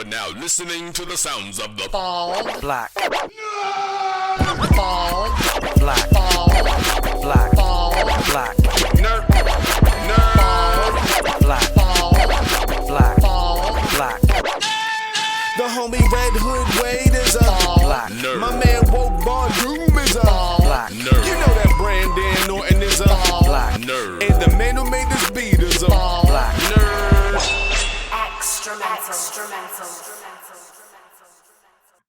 are now listening to the sounds of the Bald. Black. Bald. Black. Bald. Black. Bald. Black. nerd. Nerd. Black. Bald. Black. Bald. Black. The homie Red Hood Wade is up. Black. Nerd. My man Woke Bar Doom is up. Black. Nerd. You know that Brandon Norton is up. Black. Nerd. And the man who made this beat is up. Black. Nerd.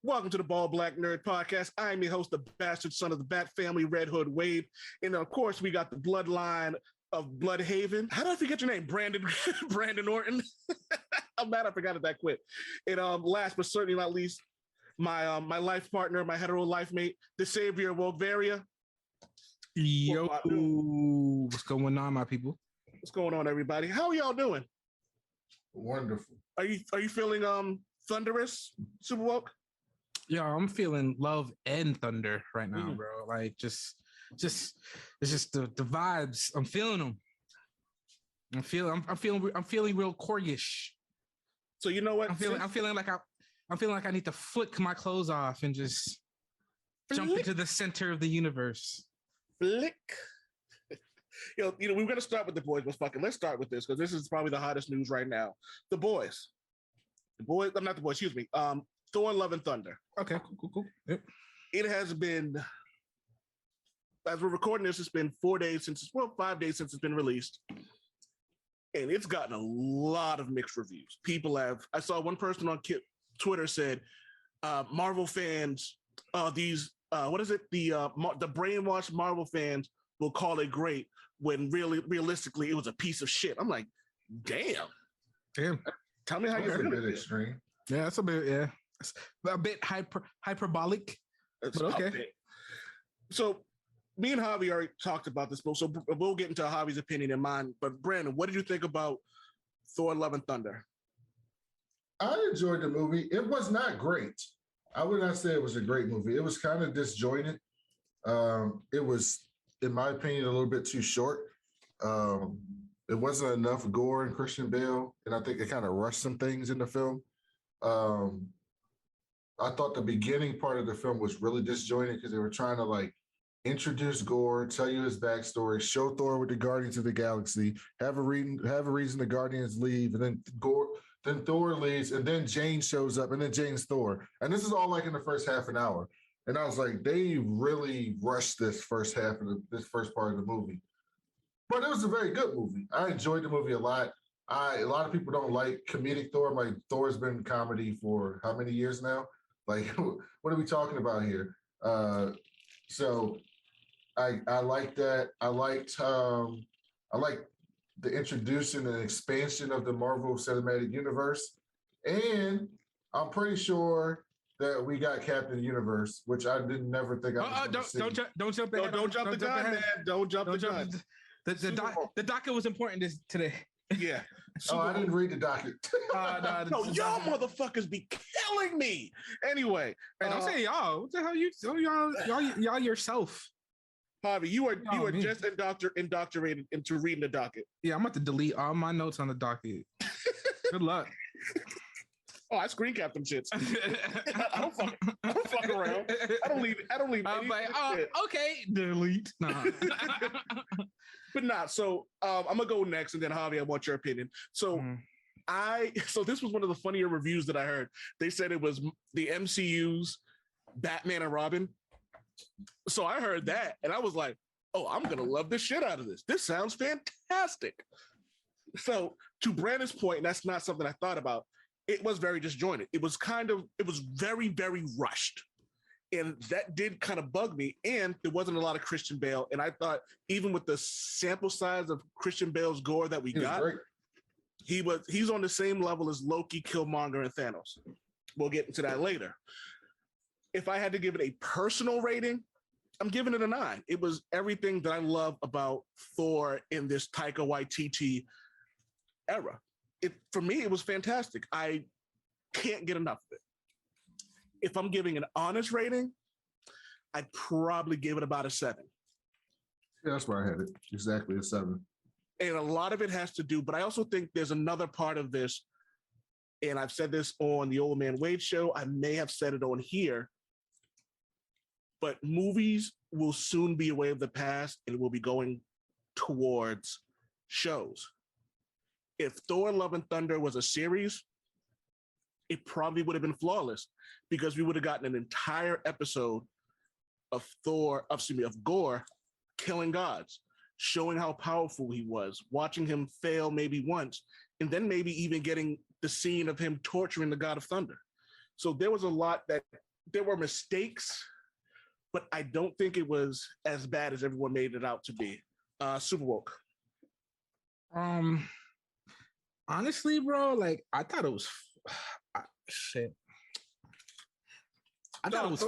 Welcome to the Ball Black Nerd Podcast. I am your host, the bastard son of the Bat Family, Red Hood Wade. And of course, we got the bloodline of Bloodhaven. How did I forget your name? Brandon Norton. I'm mad I forgot it that quick. And last but certainly not least, my life partner, my hetero life mate, the savior of Wokevaria. Yo, what's going on, my people? What's going on, everybody? How are y'all doing? Wonderful. Are you feeling thunderous, Super Woke? Yeah, I'm feeling love and thunder right now, Mm. bro. Like just it's just the vibes. I'm feeling them. I'm feeling real Korgish. So you know what? I'm feeling like I need to flick my clothes off and just jump Flick. into the center of the universe. Flick. You know, we're gonna start with the boys, but fucking let's start with this because this is probably the hottest news right now. The boys. I'm not the boys, excuse me. Thor, Love and Thunder. Okay, cool. Yep. It has been, as we're recording this, it's been 5 days since it's been released. And it's gotten a lot of mixed reviews. I saw one person on Twitter said, Marvel fans, what is it? The brainwashed Marvel fans will call it great when realistically it was a piece of shit. I'm like, damn. Tell me how you're That's a feeling. bit extreme. Yeah, that's a bit. Yeah, it's a bit hyperbolic. It's But okay. up there. So me and Javi already talked about this, so we'll get into Javi's opinion and mine. But Brandon, what did you think about Thor: Love and Thunder? I enjoyed the movie. It was not great. I would not say it was a great movie. It was kind of disjointed. It was, in my opinion, a little bit too short. It wasn't enough gore and Christian Bale, and I think it kind of rushed some things in the film. I thought the beginning part of the film was really disjointed because they were trying to like introduce Gorr, tell you his backstory, show Thor with the Guardians of the Galaxy, have a reason the Guardians leave, and then Thor leaves, and then Jane shows up, and then Jane's Thor. And this is all like in the first half an hour. And I was like, they really rushed this first part of the movie. But it was a very good movie. I enjoyed the movie a lot. A lot of people don't like comedic Thor. Like Thor's been comedy for how many years now? Like, what are we talking about here? So I like that. I liked the introduction and expansion of the Marvel Cinematic Universe. And I'm pretty sure that we got Captain Universe, which I didn't never think I was Don't jump ahead. Don't jump the gun, man. Don't jump the gun. The docket was important today. Yeah. I didn't read the docket. No, y'all motherfuckers be killing me. Anyway, Hey, don't say y'all. What the hell y'all yourself? Javi, you are me. just indoctrinated into reading the docket. Yeah, I'm about to delete all my notes on the docket. Good luck. Oh, I screen cap them shits. I don't fuck around. I don't leave. I'm like, shit. okay, delete. Nah. But not. So I'm gonna go next, and then Javi, I want your opinion. So so this was one of the funnier reviews that I heard. They said it was the MCU's Batman and Robin. So I heard that, and I was like, oh, I'm gonna love the shit out of this. This sounds fantastic. So to Brandon's point, and that's not something I thought about. It was very disjointed. It was very, very rushed. And that did kind of bug me. And there wasn't a lot of Christian Bale. And I thought even with the sample size of Christian Bale's gore that we got, he's on the same level as Loki, Killmonger, and Thanos. We'll get into that later. If I had to give it a personal rating, I'm giving it a 9. It was everything that I love about Thor in this Taika Waititi era. For me, it was fantastic. I can't get enough of it. If I'm giving an honest rating, I'd probably give it about a 7. Yeah, that's where I had it. Exactly a 7. And a lot of it has to do, but I also think there's another part of this and I've said this on the Old Man Wade show. I may have said it on here, but movies will soon be a way of the past, and we'll be going towards shows. If Thor: Love and Thunder was a series, it probably would have been flawless because we would have gotten an entire episode of Gorr killing gods, showing how powerful he was, watching him fail maybe once, and then maybe even getting the scene of him torturing the god of thunder. So there was a lot there were mistakes, but I don't think it was as bad as everyone made it out to be. Super woke. Honestly, bro, like I thought it was shit. I thought it was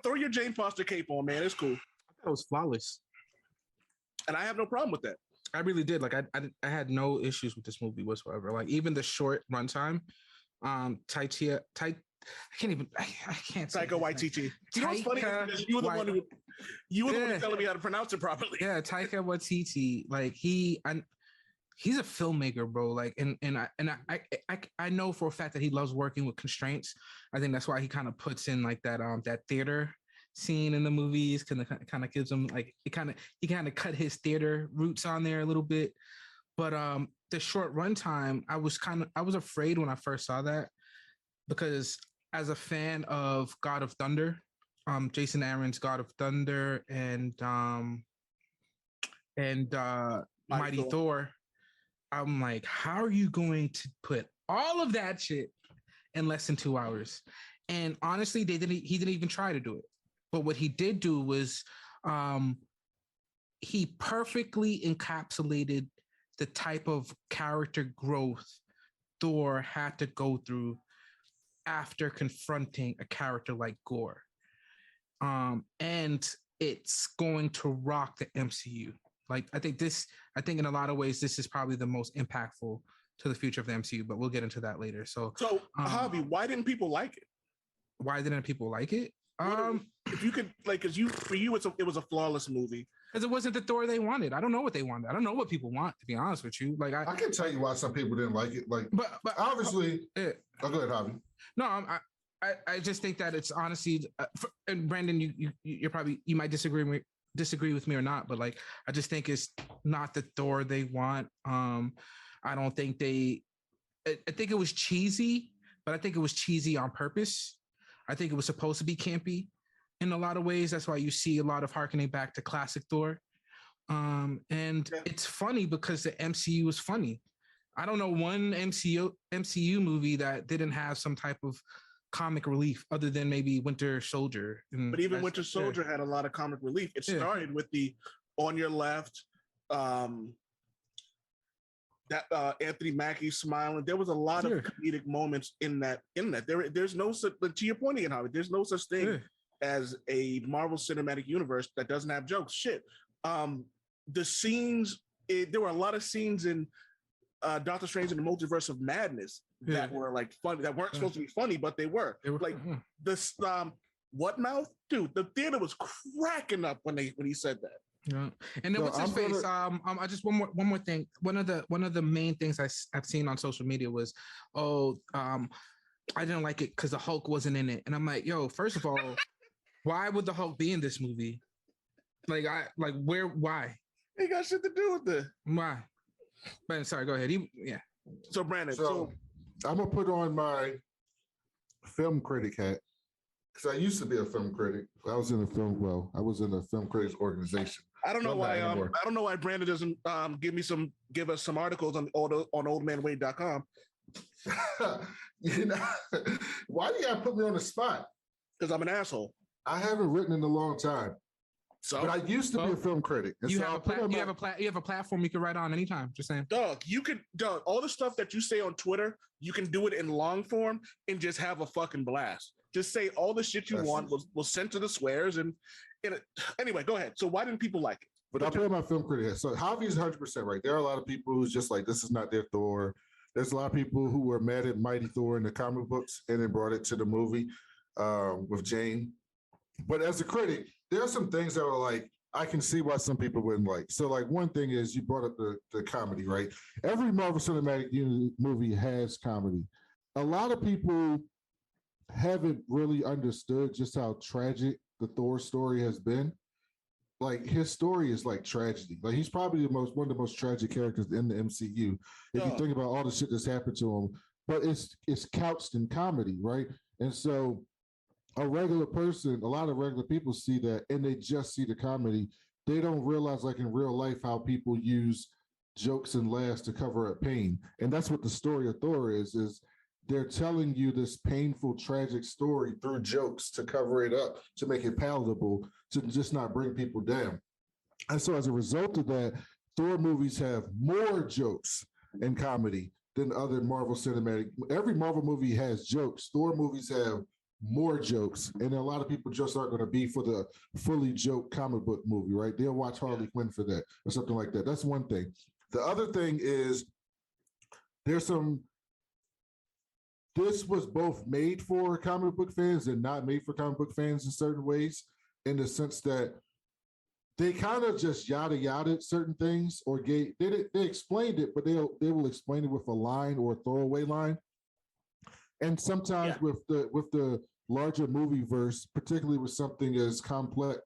throw your Jane Foster cape on, man. It's cool. I thought it was flawless, and I have no problem with that. I really did. Like I had no issues with this movie whatsoever. Like even the short runtime, I can't. Taika Waititi. You know what's funny? You were the one who telling me how to pronounce it properly. Yeah, Taika Waititi. Like he's a filmmaker, bro. Like, and I know for a fact that he loves working with constraints. I think that's why he kind of puts in like that theater scene in the movies. Kind of gives him like he kind of cut his theater roots on there a little bit. But the short runtime, I was afraid when I first saw that because as a fan of God of Thunder, Jason Aaron's God of Thunder and Mighty Thor. I'm like, how are you going to put all of that shit in less than 2 hours? And honestly, he didn't even try to do it. But what he did do was he perfectly encapsulated the type of character growth Thor had to go through after confronting a character like Gorr. And it's going to rock the MCU. Like, I think in a lot of ways, this is probably the most impactful to the future of the MCU, but we'll get into that later. So Javi, why didn't people like it? Why didn't people like it? If you could, like, because for you, it was a flawless movie. Because it wasn't the Thor they wanted. I don't know what they wanted. I don't know what people want, to be honest with you. Like, I can tell you why some people didn't like it. Like, but obviously, go ahead, Javi. No, I just think that it's honestly, and Brandon, you might disagree with me or not, but like I just think it's not the Thor they want. I don't think I think it was cheesy, but I think it was cheesy on purpose. I think it was supposed to be campy in a lot of ways. That's why you see a lot of harkening back to classic Thor. It's funny because the MCU is funny. I don't know one MCU movie that didn't have some type of comic relief other than maybe Winter Soldier. But even Winter Soldier had a lot of comic relief. It started with the on your left, Anthony Mackie smiling. There was a lot of comedic moments in that. There's no such, to your point again, Howard, there's no such thing as a Marvel Cinematic Universe that doesn't have jokes. Shit. The scenes, there were a lot of scenes in Doctor Strange in the Multiverse of Madness that were like funny, that weren't supposed to be funny, but they were like this what mouth, dude. The theater was cracking up when he said that. Yeah, and then what's his face? I just one more thing. One of the main things I've seen on social media was, I didn't like it because the Hulk wasn't in it, and I'm like, yo, first of all, why would the Hulk be in this movie? Why? It got shit to do with it. Why? But sorry, go ahead. So Brandon, so I'm gonna put on my film critic hat because I used to be a film critic. I was in a film critics organization. I don't know why Brandon doesn't give us some articles on oldmanwade.com. Why do you gotta put me on the spot? Because I'm an asshole. I haven't written in a long time. So, but I used to be a film critic. You have a platform you can write on anytime. Just saying. Doug, all the stuff that you say on Twitter, you can do it in long form and just have a fucking blast. Just say all the shit you want. We'll censor the swears and anyway, go ahead. So why didn't people like it? But I'll put on my film critic. So Javi's 100% right. There are a lot of people who's just like, this is not their Thor. There's a lot of people who were mad at Mighty Thor in the comic books and then brought it to the movie with Jane. But as a critic, there are some things that are like, I can see why some people wouldn't like. So like one thing is you brought up the comedy, right? Every Marvel Cinematic Universe movie has comedy. a lot of people haven't really understood just how tragic the Thor story has been. Like his story is like tragedy. Like he's probably one of the most tragic characters in the MCU. If you think about all the shit that's happened to him, but it's couched in comedy, right? And so a regular person, a lot of regular people see that and they just see the comedy. They don't realize, like in real life, how people use jokes and laughs to cover up pain. And that's what the story of Thor is they're telling you this painful, tragic story through jokes to cover it up, to make it palatable, to just not bring people down. And so as a result of that, Thor movies have more jokes and comedy than other Marvel cinematic. Every Marvel movie has jokes. Thor movies have more jokes, and a lot of people just aren't going to be for the fully joke comic book movie, right? They'll watch Harley Quinn for that or something like that. That's one thing. The other thing is there's some. This was both made for comic book fans and not made for comic book fans in certain ways, in the sense that they kind of just yada certain things, or they explained it, but they will explain it with a line or a throwaway line. And sometimes with the larger movie verse, particularly with something as complex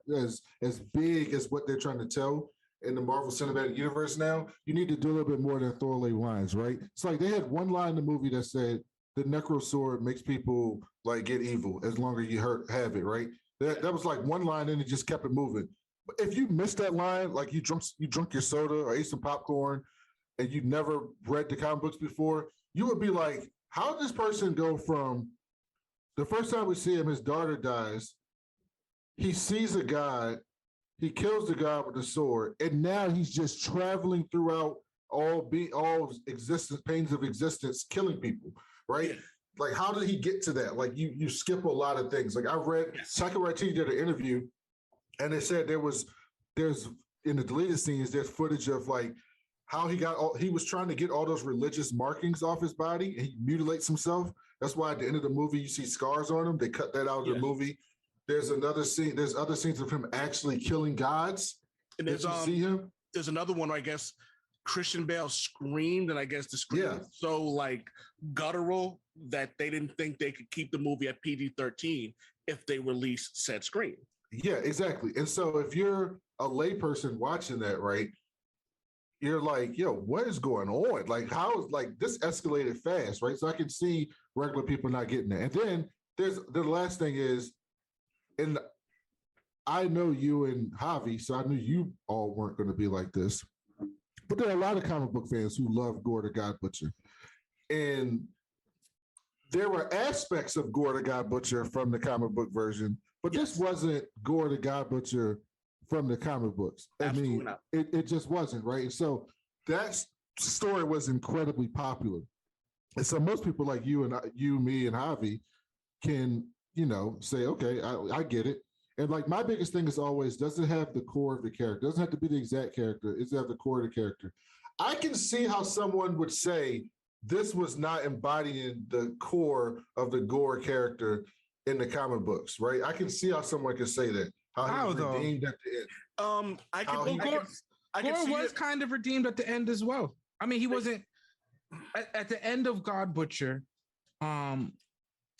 as big as what they're trying to tell in the Marvel Cinematic Universe now, you need to do a little bit more than throwaway lines, right? It's like they had one line in the movie that said the Necro Sword makes people like get evil as long as you have it, right? That was like one line, and it just kept it moving. But if you missed that line, like you drunk your soda or ate some popcorn, and you never read the comic books before, you would be like, how did this person go from the first time we see him, his daughter dies, he sees a god, he kills the god with the sword, and now he's just traveling throughout all existence, pains of existence, killing people, right? Yeah. Like, how did he get to that? Like, you skip a lot of things. Like, I read, Taika Waititi did an interview, and they said there's in the deleted scenes, there's footage of like how he was trying to get all those religious markings off his body, and he mutilates himself. That's why at the end of the movie, you see scars on him. They cut that out of the movie. There's another scene. There's other scenes of him actually killing gods. And there's see him. There's another one where I guess Christian Bale screamed, and I guess the scream was so like guttural that they didn't think they could keep the movie at PG-13 if they released said scream. Yeah, exactly. And so if you're a layperson watching that, right, you're like, yo, what is going on? Like, how is like this escalated fast, right? So I can see regular people not getting that. And then there's the last thing is, and I know you and Javi, so I knew you all weren't going to be like this. But there are a lot of comic book fans who love Gorr the God Butcher. And there were aspects of Gorr the God Butcher from the comic book version, but this wasn't Gorr the God Butcher from the comic books. Absolutely not. It just wasn't, right? And so that story was incredibly popular. And so most people like you, me, and Javi can, say, okay, I get it. And like my biggest thing is always, does it have the core of the character? It doesn't have to be the exact character. Does it have the core of the character? I can see how someone would say this was not embodying the core of the Gorr character in the comic books, right? I can see how someone could say that. How he was redeemed at the end. Gorr was kind of redeemed at the end as well. I mean, he wasn't at the end of God Butcher.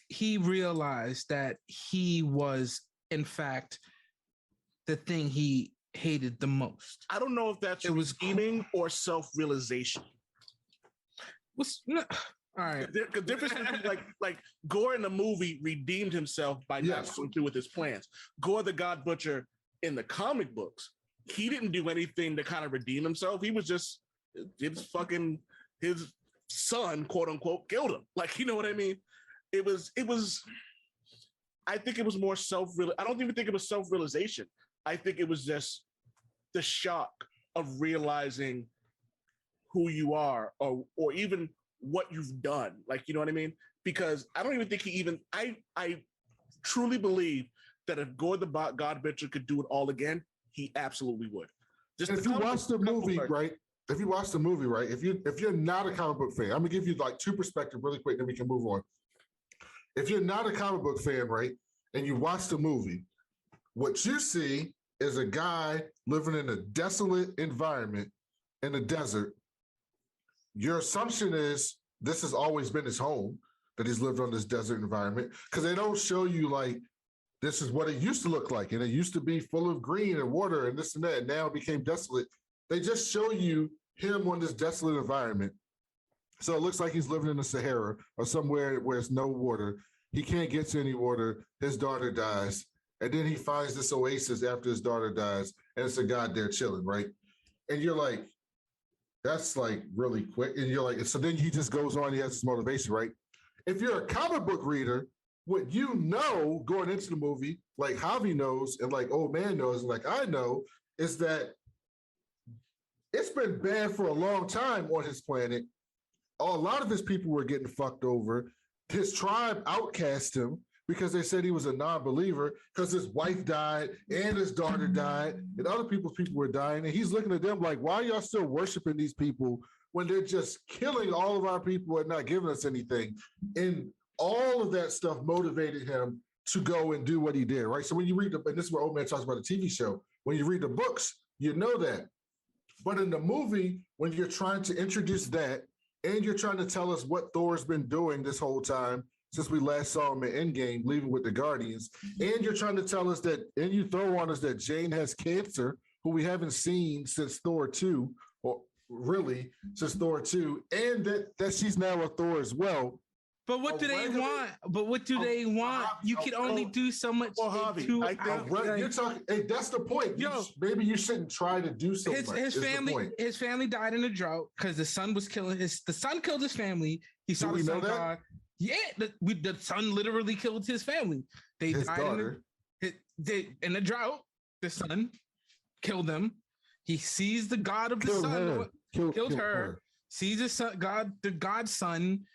He realized that he was, in fact, the thing he hated the most. I don't know if that's redeeming or self-realization. All right. The difference is like Gorr in the movie redeemed himself by not going through with his plans. Gorr the God Butcher in the comic books, he didn't do anything to kind of redeem himself. He was just his son, quote unquote, killed him. Like, you know what I mean? It was. I think it was more I don't even think it was self-realization. I think it was just the shock of realizing who you are, or even what you've done. Like, you know what I mean? Because I don't even think I truly believe that if Gorr the God Butcher could do it all again, he absolutely would. Just if you watch the movie, right? If you watch the movie, right? If you're not a comic book fan, I'm gonna give you like two perspectives really quick, then we can move on. If you're not a comic book fan, right, and you watch the movie, what you see is a guy living in a desolate environment in the desert. Your assumption is this has always been his home. that he's lived on this desert environment because they don't show you like this is what it used to look like, and it used to be full of green and water and this and that. And now it became desolate. They just show you him on this desolate environment. So it looks like he's living in the Sahara or somewhere where there's no water. He can't get to any water. His daughter dies. And then he finds this oasis after his daughter dies, and it's a guy there chilling, right? And you're like, that's like really quick. And you're like, so then he just goes on, he has this motivation, right? If you're a comic book reader, what you know going into the movie, like Javi knows and like Old Man knows, and like I know, is that it's been bad for a long time on his planet. A lot of his people were getting fucked over. His tribe outcast him because they said he was a non-believer because his wife died and his daughter died and other people's people were dying. And he's looking at them like, why are y'all still worshiping these people when they're just killing all of our people and not giving us anything? And all of that stuff motivated him to go and do what he did, right? So when you read and this is what Old Man talks about the TV show, when you read the books, you know that. But in the movie, when you're trying to introduce that and you're trying to tell us what Thor's been doing this whole time, since we last saw him in Endgame, leaving with the Guardians, and you're trying to tell us that, and you throw on us that Jane has cancer, who we haven't seen since Thor 2, or really since Thor 2, and that she's now a Thor as well. But what do they want? But what do they want? You can only do so much. Well, Javi, you're talking. Hey, that's the point. Maybe you shouldn't try to do so much. His family died in a drought because the sun was killing the sun killed his family. He saw the sun god. Yeah, the son literally killed his family. They his died daughter. In the drought. The son killed them. He sees the god of the sun. Killed her. Sees the son, the god's son.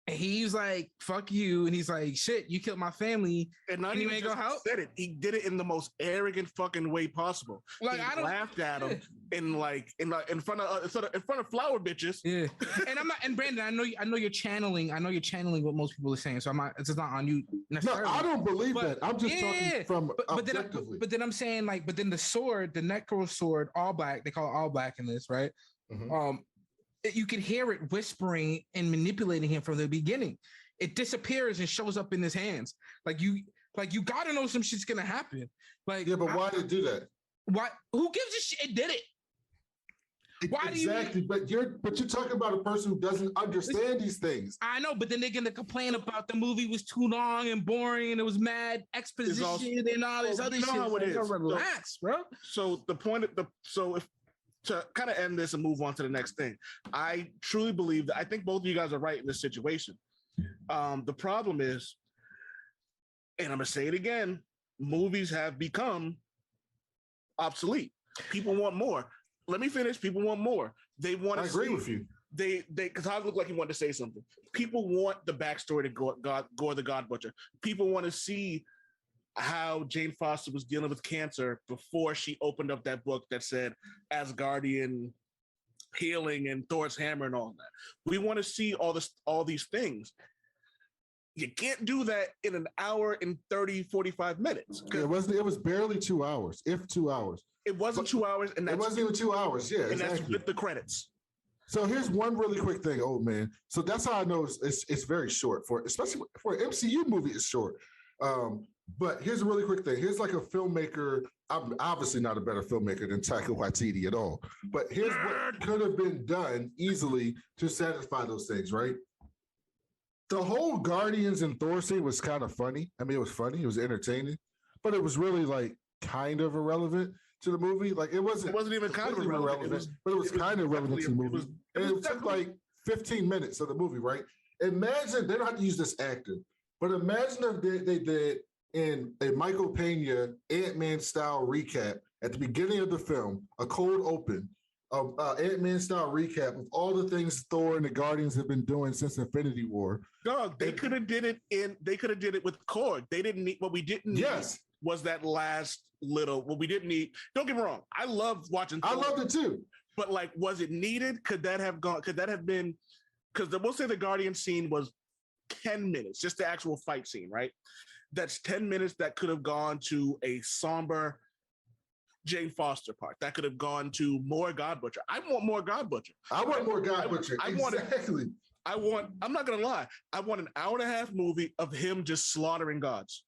And he's like, "Fuck you!" And he's like, "Shit, you killed my family." And not even just said it. He did it in the most arrogant fucking way possible. Like I laughed at him in front of flower bitches. Yeah, and I'm not. And Brandon, I know you're channeling. I know you're channeling what most people are saying. So I'm not. It's not on you necessarily. No, I don't believe that. I'm just talking from objectively. But then I'm saying like, but then the sword, the Necro sword, all black. They call it all black in this, right? Mm-hmm. You can hear it whispering and manipulating him from the beginning. It disappears and shows up in his hands. Like you gotta know some shit's gonna happen. Like, yeah, but why did it do that? Why? Who gives a shit? It did it. Why exactly? But you're talking about a person who doesn't understand these things. I know, but then they're gonna complain about the movie was too long and boring and it was mad exposition and all this other shit. How it is. Relax, bro. So the point of to kind of end this and move on to the next thing, I truly believe that I think both of you guys are right in this situation. The problem is, and I'm gonna say it again, movies have become obsolete. People want more. Let me finish. People want more. They want. I agree with you. They because I look like he wanted to say something. People want the backstory to Gorr the God Butcher. People want to see how Jane Foster was dealing with cancer before she opened up that book that said Asgardian healing and Thor's hammer and all that. We want to see all these things. You can't do that in an hour and 30, 45 minutes. It was barely 2 hours, if 2 hours. It wasn't 2 hours. And it wasn't even 2 hours, yeah. And exactly. That's with the credits. So here's one really quick thing, Old Man. So that's how I know it's very short, especially for an MCU movie, it's short. But here's a really quick thing. Here's like a filmmaker. I'm obviously not a better filmmaker than Taika Waititi at all. But here's what could have been done easily to satisfy those things, right? The whole Guardians and Thor scene was kind of funny. I mean, it was funny. It was entertaining. But it was really like kind of irrelevant to the movie. Like it wasn't even kind of irrelevant, but it was kind of relevant to the movie. It took like 15 minutes of the movie, right? Imagine, they don't have to use this actor, but imagine if they did in a Michael Pena Ant-Man style recap at the beginning of the film, a cold open, Ant-Man style recap of all the things Thor and the Guardians have been doing since Infinity War. Dog, they could have did it with Korg. They didn't need what we didn't need was that last little what we didn't need. Don't get me wrong. I loved watching Thor, I loved it too. But like, was it needed? Could that have been because we'll say the Guardian scene was 10 minutes, just the actual fight scene, right? That's 10 minutes that could have gone to a somber Jane Foster part. That could have gone to more God Butcher. I want more God Butcher. I want more God Butcher. I'm not gonna lie, I want an hour and a half movie of him just slaughtering gods.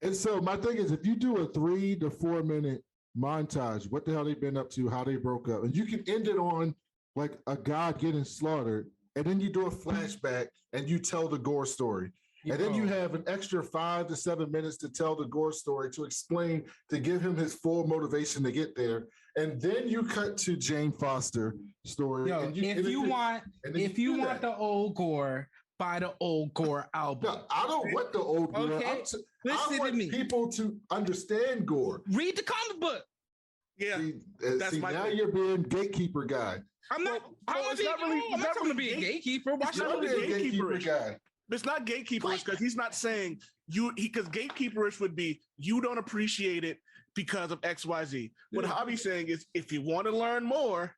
And so my thing is, if you do a 3 to 4 minute montage, what the hell they been up to, how they broke up, and you can end it on like a god getting slaughtered, and then you do a flashback and you tell the Gorr story. And then you have an extra 5 to 7 minutes to tell the Gorr story, to explain, to give him his full motivation to get there. And then you cut to Jane Foster story. Yo, and if you want the old Gorr, buy the old Gorr album. No, I don't want the old Gorr. Okay. I want people to understand Gorr. Read the comic book. Yeah, see now you're being gatekeeper guy. I'm not. I'm not going to be a gatekeeper. Why should I be a gatekeeper guy? It's not gatekeeperish because he's not saying because gatekeeperish would be you don't appreciate it because of XYZ. What Hobby's saying is if you want to learn more,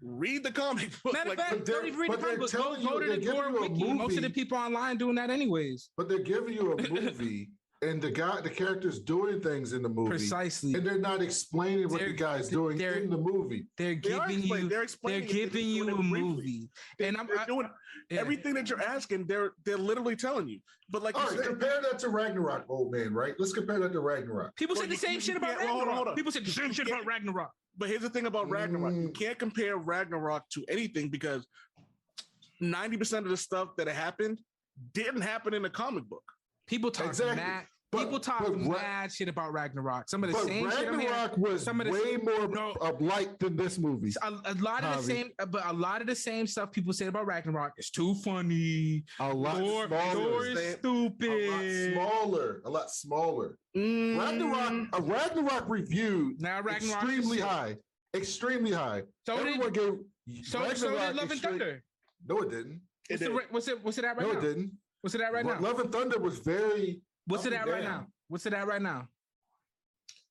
read the comic book. Matter of fact, don't even read the comic book. Go to the Gorr wiki. Most of the people online doing that anyways. But they're giving you a movie. And the character's doing things in the movie. Precisely. And they're not explaining what the guy's doing in the movie. They're giving you a movie. And they're doing everything that you're asking, they're literally telling you. But like, all right, compare that to Ragnarok, old man, right? Let's compare that to Ragnarok. People said the same shit about Ragnarok. People said the same shit about Ragnarok. But here's the thing about Ragnarok. You can't compare Ragnarok to anything because 90% of the stuff that happened didn't happen in the comic book. People talk mad. People talk mad shit about Ragnarok. Some of the same shit. Ragnarok was way more light than this movie. A lot of the same, but a lot of the same stuff people say about Ragnarok is too funny. A lot smaller. Thor is stupid. A lot smaller. A Ragnarok review. Now Ragnarok extremely high. Extremely high. So did Love and Thunder. No, it didn't. What's it at right now? No, it didn't. What's it at right now? Love and Thunder was very. What's it at right now? What's it at right now?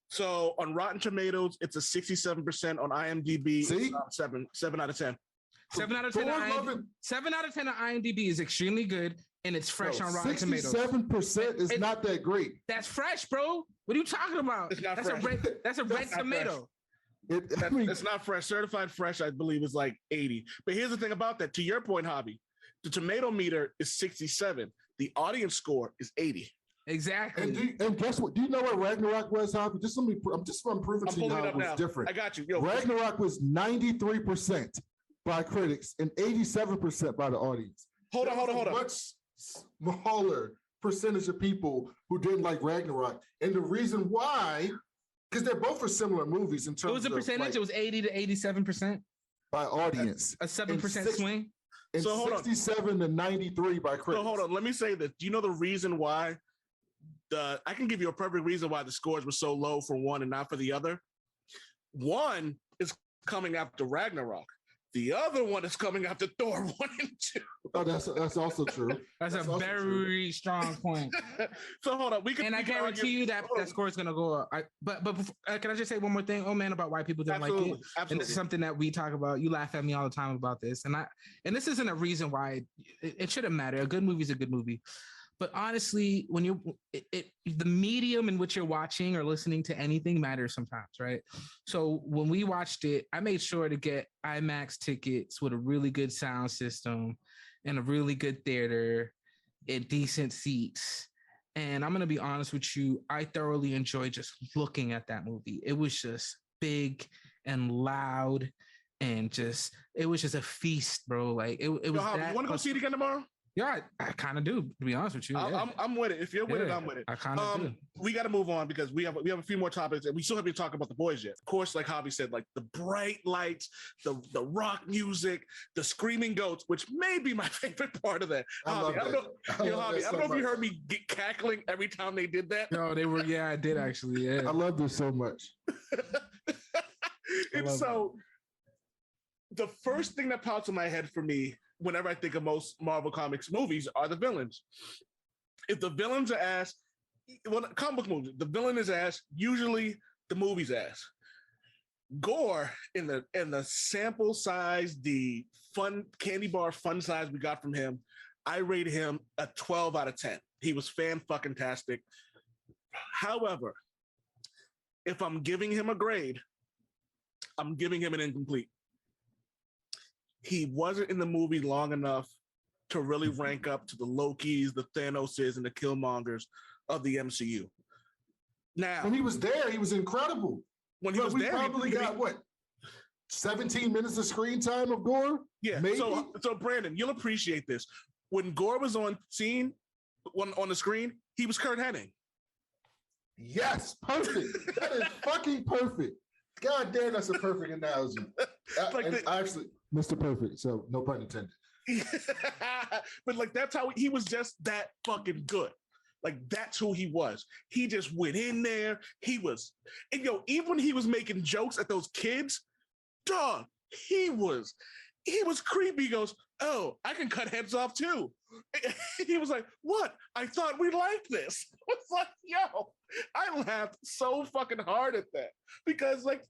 So on Rotten Tomatoes, it's a 67%. On IMDb, See? It's 7 out of 10. 7 out of 10. 7 out of 10 on IMDb is extremely good, and it's fresh on Rotten Tomatoes. 67% is not that great. That's fresh, bro. What are you talking about? It's not fresh. That's a red tomato. It's not fresh. Certified fresh, I believe, is like 80. But here's the thing about that. To your point, Hobby, the tomato meter is 67. The audience score is 80. Exactly. And guess what? Do you know what Ragnarok was, Hobby? I'm just proving to you how it was different. I got you. Ragnarok was 93% by critics and 87% by the audience. Hold on. Much smaller percentage of people who didn't like Ragnarok. And the reason why, because they're both for similar movies in terms of. What was the percentage? Like, it was 80 to 87%? By audience. A 7% swing? And so 67 to 93 by critics. So hold on. Let me say this. Do you know the reason why? I can give you a perfect reason why the scores were so low for one and not for the other. One is coming after Ragnarok. The other one is coming after Thor 1 and 2. Oh, that's also true. That's a very strong point. So hold on, I guarantee you that score is gonna go up. But can I just say one more thing? Oh man, about why people don't like it. Absolutely. And this is something that we talk about. You laugh at me all the time about this, and this isn't a reason why it shouldn't matter. A good movie is a good movie. But honestly, when the medium in which you're watching or listening to anything matters sometimes, right? So when we watched it, I made sure to get IMAX tickets with a really good sound system and a really good theater and decent seats. And I'm going to be honest with you, I thoroughly enjoyed just looking at that movie. It was just big and loud and it was just a feast, bro. Like it was. You want to go see it again tomorrow? Yeah, I kind of do, to be honest with you. I'm with it. If you're with it, I'm with it. I kind of do. We got to move on because we have a few more topics and we still have to talk about The Boys yet. Of course, like Hobby said, like the bright lights, the rock music, the screaming goats, which may be my favorite part of that. Hobby, I don't know if you heard me cackling every time they did that. No, they were. Yeah, I did actually. Yeah, I love this so much. And so the first thing that pops in my head for me whenever I think of most Marvel Comics movies are the villains. If the villains are ass, comic book movies, the villain is ass, usually the movie's ass. Gorr in the sample size, the fun candy bar fun size we got from him, I rated him a 12 out of 10. He was fan-fucking-tastic. However, if I'm giving him a grade, I'm giving him an incomplete. He wasn't in the movie long enough to really rank up to the Lokis, the Thanoses, and the Killmongers of the MCU. Now, when he was there, he was incredible. When he was we there, probably got what 17 minutes of screen time of Gorr. Yeah. maybe? So Brandon, you'll appreciate this. When Gorr was on scene, on the screen, he was Kurt Hennig. Yes, perfect. That is fucking perfect. God damn, that's a perfect analogy. Actually, Mr. Perfect. So no pun intended. But like that's how he was, just that fucking good. Like that's who he was. He just went in there. He was, and even when he was making jokes at those kids, dog, he was creepy. He goes, "Oh, I can cut heads off too." He was like, "What? I thought we liked this." It's like, yo, I laughed so fucking hard at that because like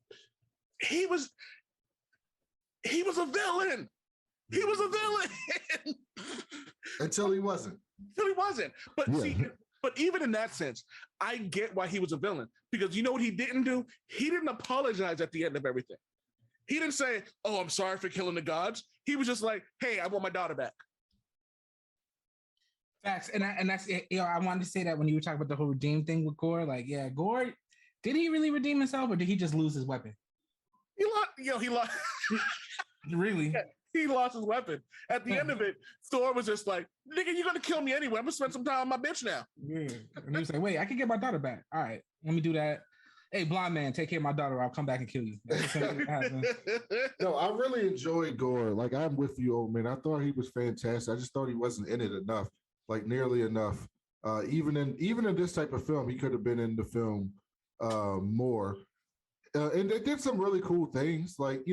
he was a villain. He was a villain until he wasn't. But see, but even in that sense, I get why he was a villain, because you know what he didn't do? He didn't apologize at the end of everything. He didn't say, "Oh, I'm sorry for killing the gods." He was just like, "Hey, I want my daughter back." Facts, and that's it. I wanted to say that when you were talking about the whole redeem thing with Gorr, like, yeah, Gorr, did he really redeem himself, or did he just lose his weapon? He lost. Really? Yeah, he lost his weapon. At the end of it, Thor was just like, "Nigga, you're gonna kill me anyway. I'm gonna spend some time with my bitch now." Yeah. And he was like, "Wait, I can get my daughter back. All right, let me do that. Hey, blind man, take care of my daughter. I'll come back and kill you." No, I really enjoyed Gorr. Like, I'm with you, old man. I thought he was fantastic. I just thought he wasn't in it enough, like nearly enough. Even in this type of film, he could have been in the film more. And they did some really cool things. Like,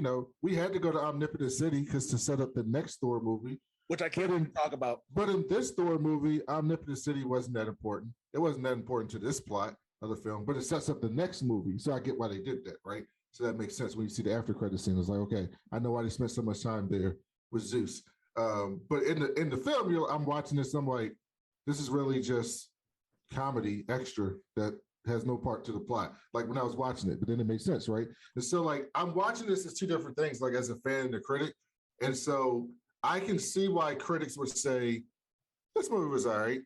we had to go to Omnipotent City to set up the next Thor movie, which I can't talk about. But in this Thor movie, Omnipotent City wasn't that important. It wasn't that important to this plot of the film, but it sets up the next movie. So I get why they did that, right? So that makes sense when you see the after credit scene. It's like, okay, I know why they spent so much time there with Zeus. But in the film, I'm watching this. I'm like, this is really just comedy extra that has no part to the plot. Like when I was watching it, but then it makes sense, right? And so like I'm watching this as two different things, like as a fan and a critic. And so I can see why critics would say this movie was all right.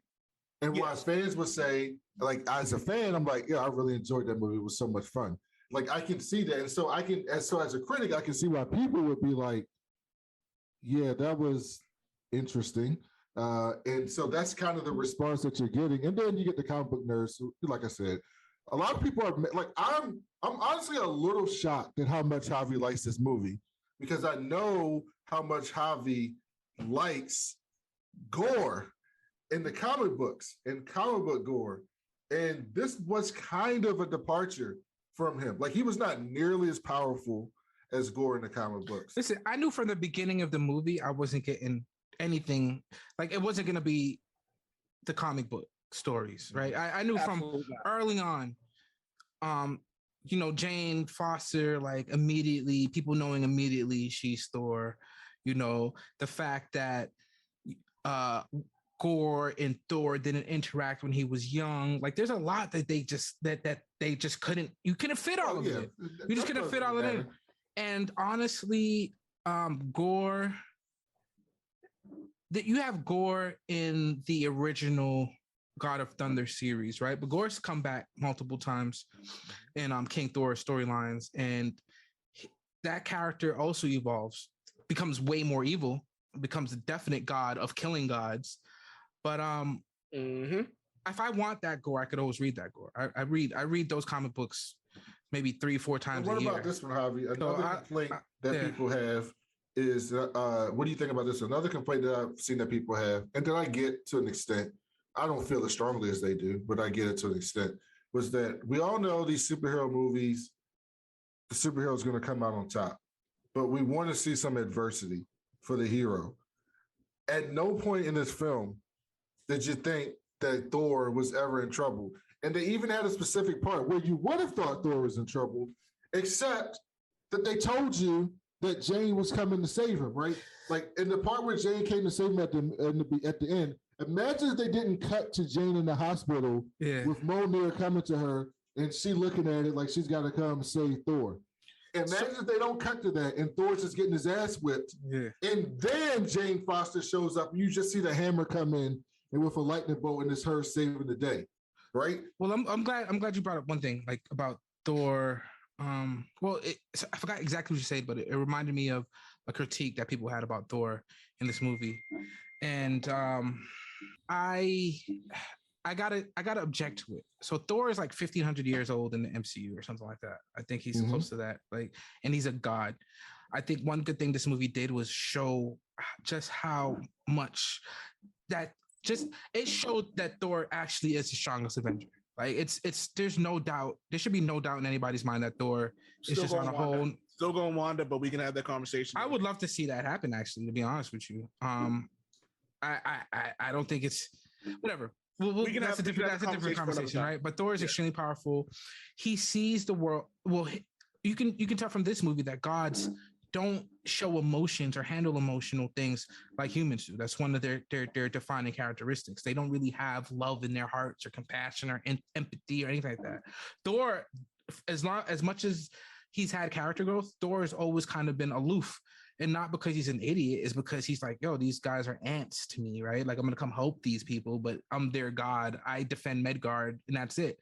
And why fans would say, like, as a fan, I'm like, yeah, I really enjoyed that movie. It was so much fun. Like I can see that. And so as a critic, I can see why people would be like, yeah, that was interesting. And so that's kind of the response that you're getting. And then you get the comic book nerds who, like I said, a lot of people are like, I'm honestly a little shocked at how much Javi likes this movie, because I know how much Javi likes Gorr in the comic books and comic book Gorr. And this was kind of a departure from him. Like he was not nearly as powerful as Gorr in the comic books. Listen, I knew from the beginning of the movie I wasn't getting anything, like it wasn't going to be the comic book stories, right? I knew from early on, Jane Foster, like immediately, people knowing immediately she's Thor, the fact that Gorr and Thor didn't interact when he was young. Like there's a lot that they just couldn't fit all of it. You just couldn't fit all of it. And honestly, Gorr, that you have Gorr in the original God of Thunder series, right? But Gorr's come back multiple times in King Thor storylines, and that character also evolves, becomes way more evil, becomes a definite god of killing gods. But if I want that Gorr, I could always read that Gorr. I read those comic books maybe 3-4 times a year. What about this one, Javi? Another complaint that people have is, what do you think about this? Another complaint that I've seen that people have, and that I get to an extent, I don't feel as strongly as they do, but I get it to an extent, was that we all know these superhero movies, the superhero is going to come out on top, but we want to see some adversity for the hero. At no point in this film did you think that Thor was ever in trouble. And they even had a specific part where you would have thought Thor was in trouble, except that they told you that Jane was coming to save him, right? Like in the part where Jane came to save him at the end, imagine if they didn't cut to Jane in the hospital with Mjolnir coming to her and she looking at it like she's got to come save Thor. Imagine if they don't cut to that and Thor's just getting his ass whipped. Yeah. And then Jane Foster shows up. You just see the hammer come in and with a lightning bolt, and it's her saving the day. Right? Well, I'm glad you brought up one thing like about Thor. I forgot exactly what you said, but it reminded me of a critique that people had about Thor in this movie. And I gotta object to it. So Thor is like 1,500 years old in the MCU or something like that. I think he's close to that. Like, and he's a god. I think one good thing this movie did was show just how much it showed that Thor actually is the strongest Avenger. Like there's no doubt. There should be no doubt in anybody's mind that Thor is just on a whole. Still going Wanda, but we can have that conversation. I would love to see that happen. Actually, to be honest with you, I don't think it's whatever. That's a different conversation, right? But Thor is extremely powerful. He sees the world. Well, you can tell from this movie that gods don't show emotions or handle emotional things like humans do. That's one of their defining characteristics. They don't really have love in their hearts or compassion or empathy or anything like that. Thor, as much as he's had character growth, Thor has always kind of been aloof. And not because he's an idiot, it's because he's like, yo, these guys are ants to me, right? Like, I'm going to come help these people, but I'm their god. I defend Midgard, and that's it.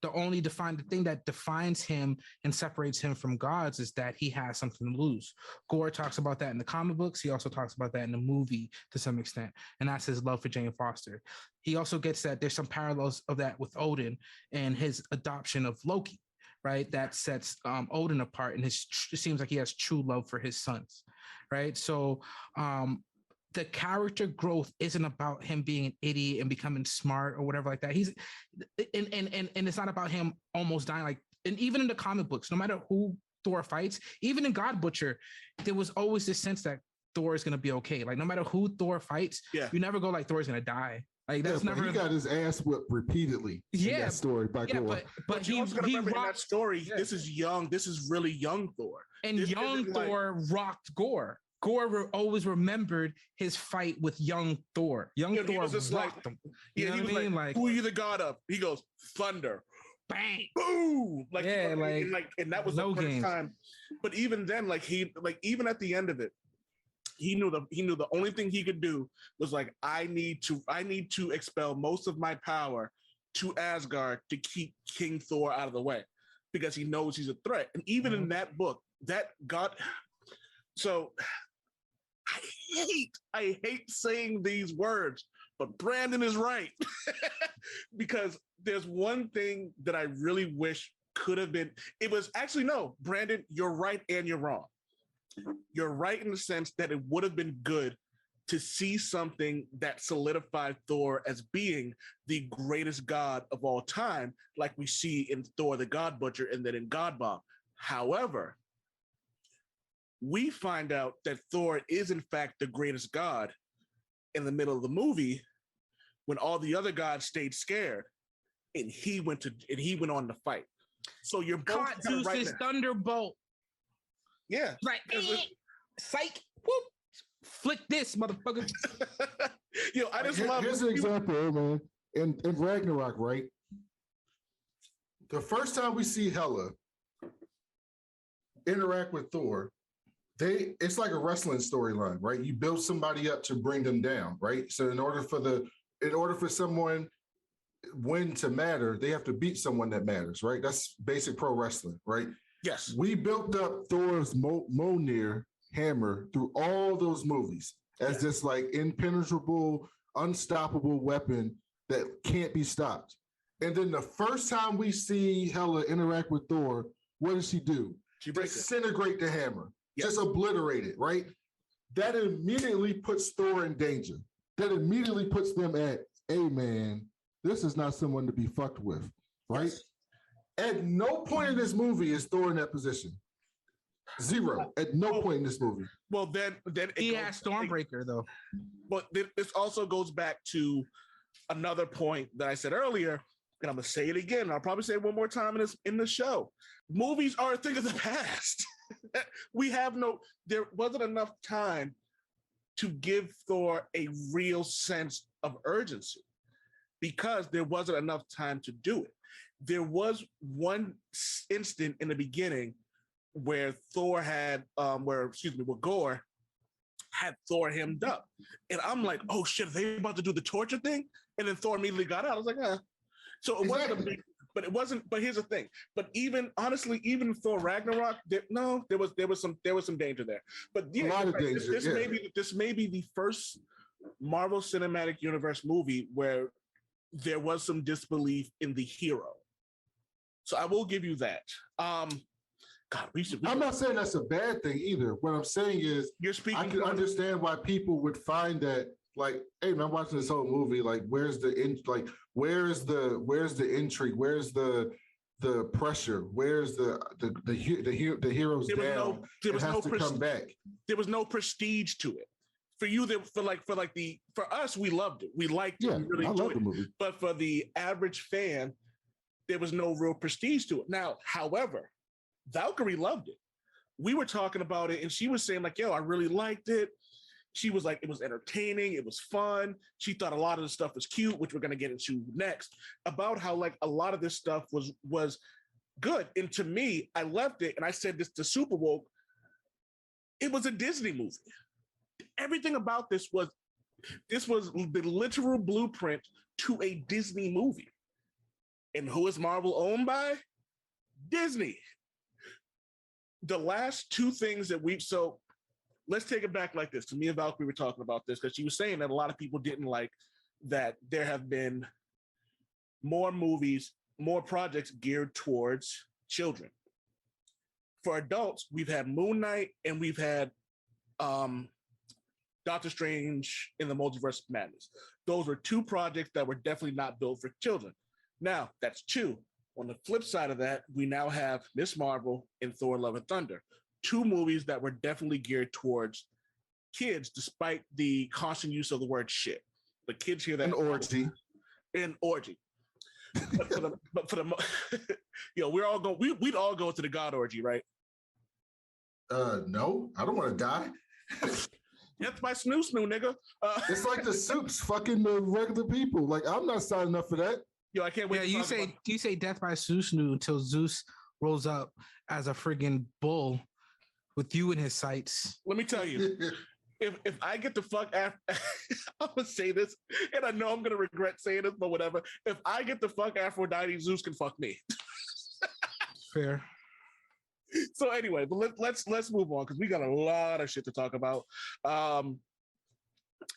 The thing that defines him and separates him from gods is that he has something to lose. Gorr talks about that in the comic books. He also talks about that in the movie to some extent, and that's his love for Jane Foster. He also gets that there's some parallels of that with Odin and his adoption of Loki, right? That sets Odin apart, and it seems like he has true love for his sons, right? So the character growth isn't about him being an idiot and becoming smart or whatever like that. He's and it's not about him almost dying. Like, and even in the comic books, no matter who Thor fights, even in God Butcher, there was always this sense that Thor is gonna be okay. Like, no matter who Thor fights, you never go like Thor's gonna die. Like, that's never. He got his ass whipped repeatedly. In that story by Gorr. But you also got to remember in that story, this is young. This is really young Thor, and young Thor rocked Gorr. Gorr always remembered his fight with young Thor. Young Thor was just rocked him. He was like, "Who are you the god of?" He goes, "Thunder." Bang! Boom! And that was the first time. But even then, even at the end of it, he knew the only thing he could do was like, I need to expel most of my power to Asgard to keep King Thor out of the way, because he knows he's a threat. And even in that book, that God. So I hate saying these words, but Brandon is right. Because there's one thing that I really wish could have been. It was actually, no, Brandon, you're right and you're wrong. You're right in the sense that it would have been good to see something that solidified Thor as being the greatest god of all time, like we see in Thor the God Butcher and then in God Bomb. However, we find out that Thor is in fact the greatest god in the middle of the movie when all the other gods stayed scared and he went on to fight. So you're both caught Zeus's right thunderbolt. Yeah. Like, psych, whoop, flick this, motherfucker. Yo, I just love. Here's an example, man. In Ragnarok, right? The first time we see Hela interact with Thor, it's like a wrestling storyline, right? You build somebody up to bring them down, right? So in order for someone win to matter, they have to beat someone that matters, right? That's basic pro wrestling, right? Yes. We built up Thor's Mjolnir hammer through all those movies as this like impenetrable, unstoppable weapon that can't be stopped. And then the first time we see Hela interact with Thor, what does she do? She disintegrate the hammer, yes. Just obliterate it, right? That immediately puts Thor in danger. That immediately puts them at, hey man, this is not someone to be fucked with, right? Yes. At no point in this movie is Thor in that position. Zero. At no point in this movie. Well, then he has Stormbreaker though. But this also goes back to another point that I said earlier, and I'm gonna say it again. I'll probably say it one more time in the show. Movies are a thing of the past. There wasn't enough time to give Thor a real sense of urgency because there wasn't enough time to do it. There was one instant in the beginning where Thor had where Gorr had Thor hemmed up. And I'm like, oh shit, are they about to do the torture thing? And then Thor immediately got out. I was like, So it wasn't a big, but it wasn't, but here's the thing. But even honestly, even Thor Ragnarok, there was some danger there. But yeah, a lot of danger, this may be the first Marvel Cinematic Universe movie where there was some disbelief in the hero. So I will give you that. God, I'm not saying that's a bad thing either. What I'm saying is, I can understand why people would find that, like, hey, man, I'm watching this whole movie. Like, where's the intrigue? Where's the pressure? Where's the hero's down? There was no come back. There was no prestige to it. For you, for us, we loved it. We liked it. We really enjoyed the movie. It. But for the average fan, there was no real prestige to it. Now, however, Valkyrie loved it. We were talking about it, and she was saying, like, yo, I really liked it. She was like, it was entertaining, it was fun. She thought a lot of the stuff was cute, which we're gonna get into next, about how like a lot of this stuff was good. And to me, I left it, and I said this to Super Woke, it was a Disney movie. Everything about this was the literal blueprint to a Disney movie. And who is Marvel owned by? Disney. The last two things that let's take it back like this. To me and Valkyrie were talking about this because she was saying that a lot of people didn't like that there have been more movies, more projects geared towards children. For adults, we've had Moon Knight and we've had Doctor Strange in the Multiverse of Madness. Those were two projects that were definitely not built for children. Now, that's two. On the flip side of that, we now have Ms. Marvel and Thor: Love and Thunder, two movies that were definitely geared towards kids, despite the constant use of the word shit. The kids hear that. An orgy. But for the we'd all go to the God orgy, right? No, I don't want to die. That's my snoo, nigga. It's like the Suits fucking the regular people. Like, I'm not signing up for that. I can't wait. Yeah, you say death by Snoo until Zeus rolls up as a friggin' bull with you in his sights. Let me tell you, if I get the fuck after, I'm gonna say this, and I know I'm gonna regret saying this, but whatever. If I get the fuck Aphrodite, Zeus can fuck me. Fair. So anyway, but let's move on because we got a lot of shit to talk about.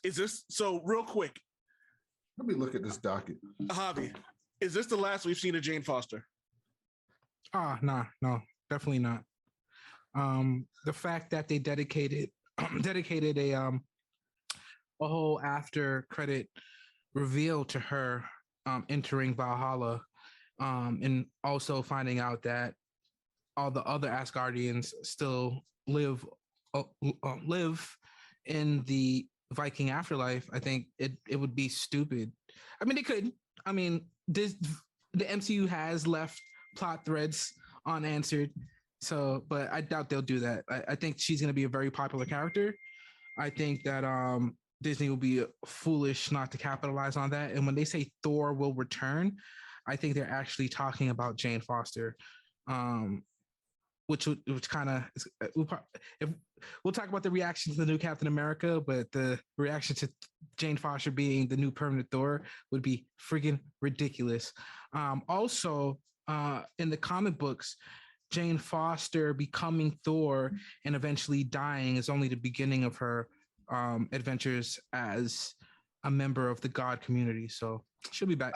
Is this so real quick? Let me look at this docket. Javi, is this the last we've seen of Jane Foster? No, definitely not. The fact that they dedicated a whole after credit reveal to her entering Valhalla, and also finding out that all the other Asgardians still live in the Viking afterlife. I think it would be stupid. I mean, it could. I mean, the MCU has left plot threads unanswered. So, but I doubt they'll do that. I think she's going to be a very popular character. I think that Disney will be foolish not to capitalize on that. And when they say Thor will return, I think they're actually talking about Jane Foster, which kind of, if we'll talk about the reaction to the new Captain America, but the reaction to Jane Foster being the new permanent Thor would be friggin' ridiculous. Also, in the comic books, Jane Foster becoming Thor and eventually dying is only the beginning of her adventures as a member of the God community. So she'll be back.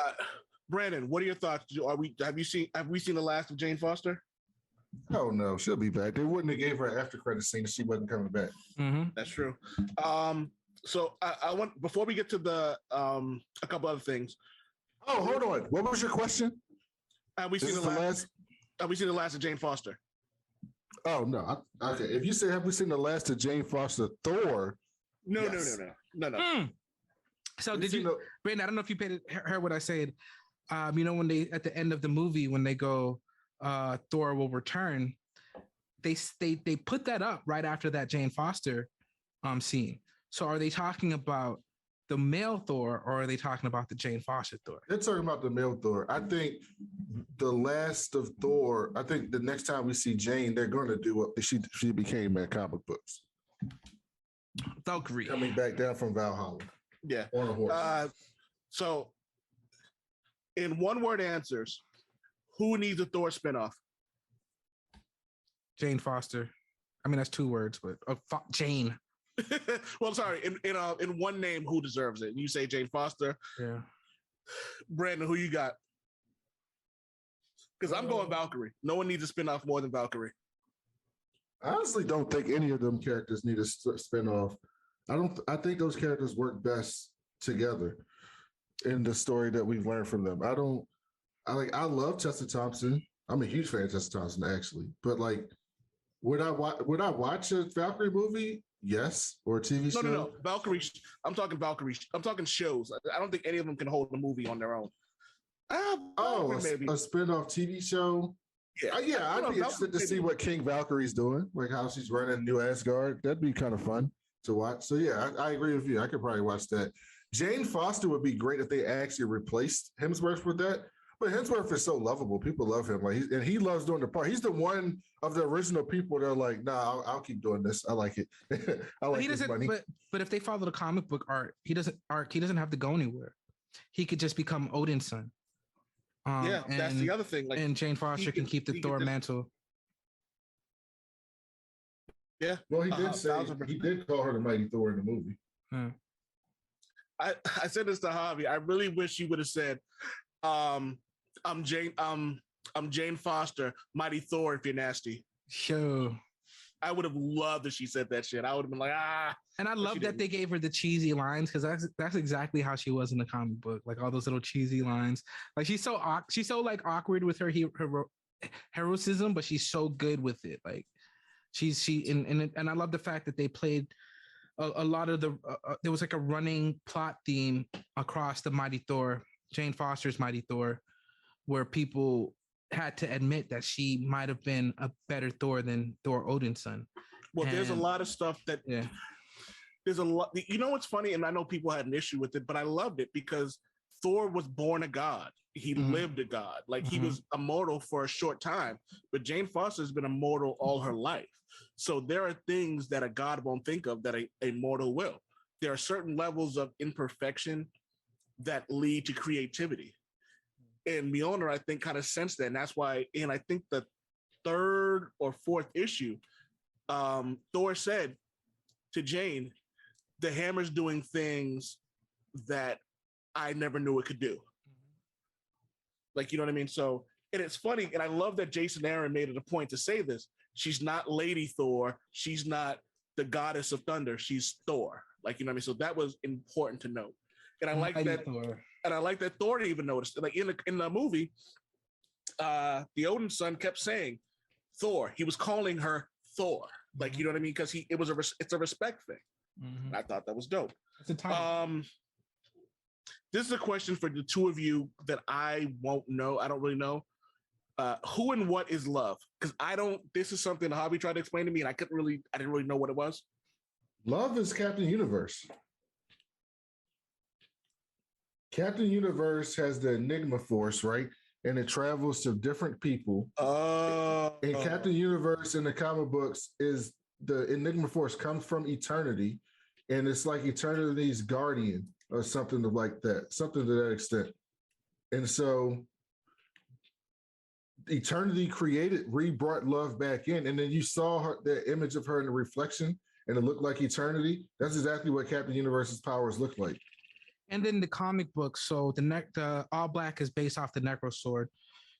Brandon, what are your thoughts? Have we seen the last of Jane Foster? Oh no, she'll be back. They wouldn't have gave her an after credit scene if she wasn't coming back. Mm-hmm. That's true. So I want, before we get to the a couple other things. Oh, hold on. What was your question? Have we seen the last? Have we seen the last of Jane Foster? Oh no. Okay. If you say have we seen the last of Jane Foster Thor? No, yes. No. So did you, Brandon? I don't know if you heard what I said. When they at the end of the movie when they go, Thor will return. They put that up right after that Jane Foster scene. So are they talking about the male Thor or are they talking about the Jane Foster Thor? They're talking about the male Thor. I think the last of Thor, I think the next time we see Jane, they're going to do what she became in comic books. Valkyrie coming back down from Valhalla. Yeah. On a horse. So, in one word answers, who needs a Thor spinoff? Jane Foster. I mean, that's 2 words, but Jane. Well, sorry. In one name, who deserves it? You say Jane Foster. Yeah. Brandon, who you got? Because I'm going Valkyrie. No one needs a spinoff more than Valkyrie. I honestly don't think any of them characters need a spinoff. I think those characters work best together in the story that we've learned from them. I love Tessa Thompson. I'm a huge fan of Tessa Thompson, actually. But like, would I watch a Valkyrie movie? Yes. Or a TV show? No. Valkyrie. I'm talking Valkyrie. I'm talking shows. I don't think any of them can hold a movie on their own. Maybe a spin-off TV show. Yeah, I'd be interested to see what King Valkyrie's doing, like how she's running New Asgard. That'd be kind of fun to watch. So yeah, I agree with you. I could probably watch that. Jane Foster would be great if they actually replaced Hemsworth with that. But Hemsworth is so lovable. People love him. And he loves doing the part. He's the one of the original people that are like, nah, I'll keep doing this. I like it. I like his money. But if they follow the comic book art, he doesn't have to go anywhere. He could just become Odin's son. That's the other thing. Like, and Jane Foster can keep the Thor mantle. Yeah. Well, he did call her the Mighty Thor in the movie. I said this to Javi. I really wish you would have said, I'm Jane Foster, Mighty Thor if you're nasty. Sure. I would have loved if she said that shit. I would have been like, And I love that they gave her the cheesy lines because that's exactly how she was in the comic book. Like all those little cheesy lines. Like she's so like awkward with her heroism, but she's so good with it. Like and I love the fact that they played a lot of the there was like a running plot theme across the Mighty Thor, Jane Foster's Mighty Thor, where people had to admit that she might have been a better Thor than Thor Odin's son. Well, there's a lot of stuff that there's a lot. You know what's funny, and I know people had an issue with it, but I loved it because Thor was born a god. He lived a god. Like he was immortal for a short time, but Jane Foster has been immortal all her life. So there are things that a god won't think of that a mortal will. There are certain levels of imperfection that lead to creativity. And Mjolnir, I think, kind of sensed that. And that's why, I think the 3rd or 4th issue, Thor said to Jane, the hammer's doing things that I never knew it could do. Like, you know what I mean? So, and it's funny, and I love that Jason Aaron made it a point to say this. She's not Lady Thor. She's not the goddess of thunder. She's Thor. Like, you know what I mean? So that was important to note. And I like that. Thor. And I like that Thor even noticed. Like in the movie, the Odin son kept saying Thor. He was calling her Thor. Like, you know what I mean? Because it's a respect thing. Mm-hmm. I thought that was dope. It's a title. This is a question for the two of you that I won't know. I don't really know. Who and what is love? Because this is something Javi tried to explain to me, and I didn't really know what it was. Love is Captain Universe. Captain Universe has the Enigma Force, right? And it travels to different people. And Captain Universe in the comic books is the Enigma Force comes from eternity, and it's like eternity's guardian or something like that, something to that extent. And so eternity brought love back in, and then you saw the image of her in the reflection, and it looked like eternity. That's exactly what Captain Universe's powers look like. And then the comic book, so the All Black is based off the Necro Sword,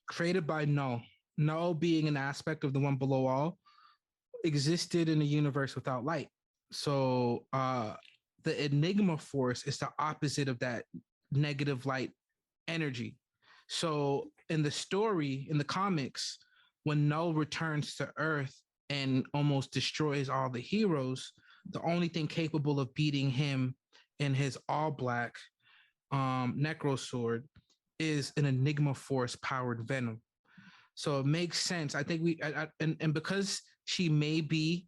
created by Null. Null being an aspect of the One Below All, existed in a universe without light. So the Enigma Force is the opposite of that negative light energy. So in the story, in the comics, when Null returns to Earth and almost destroys all the heroes, the only thing capable of beating him in his All Black Necro Sword is an Enigma Force powered Venom. So it makes sense. I think and because she may be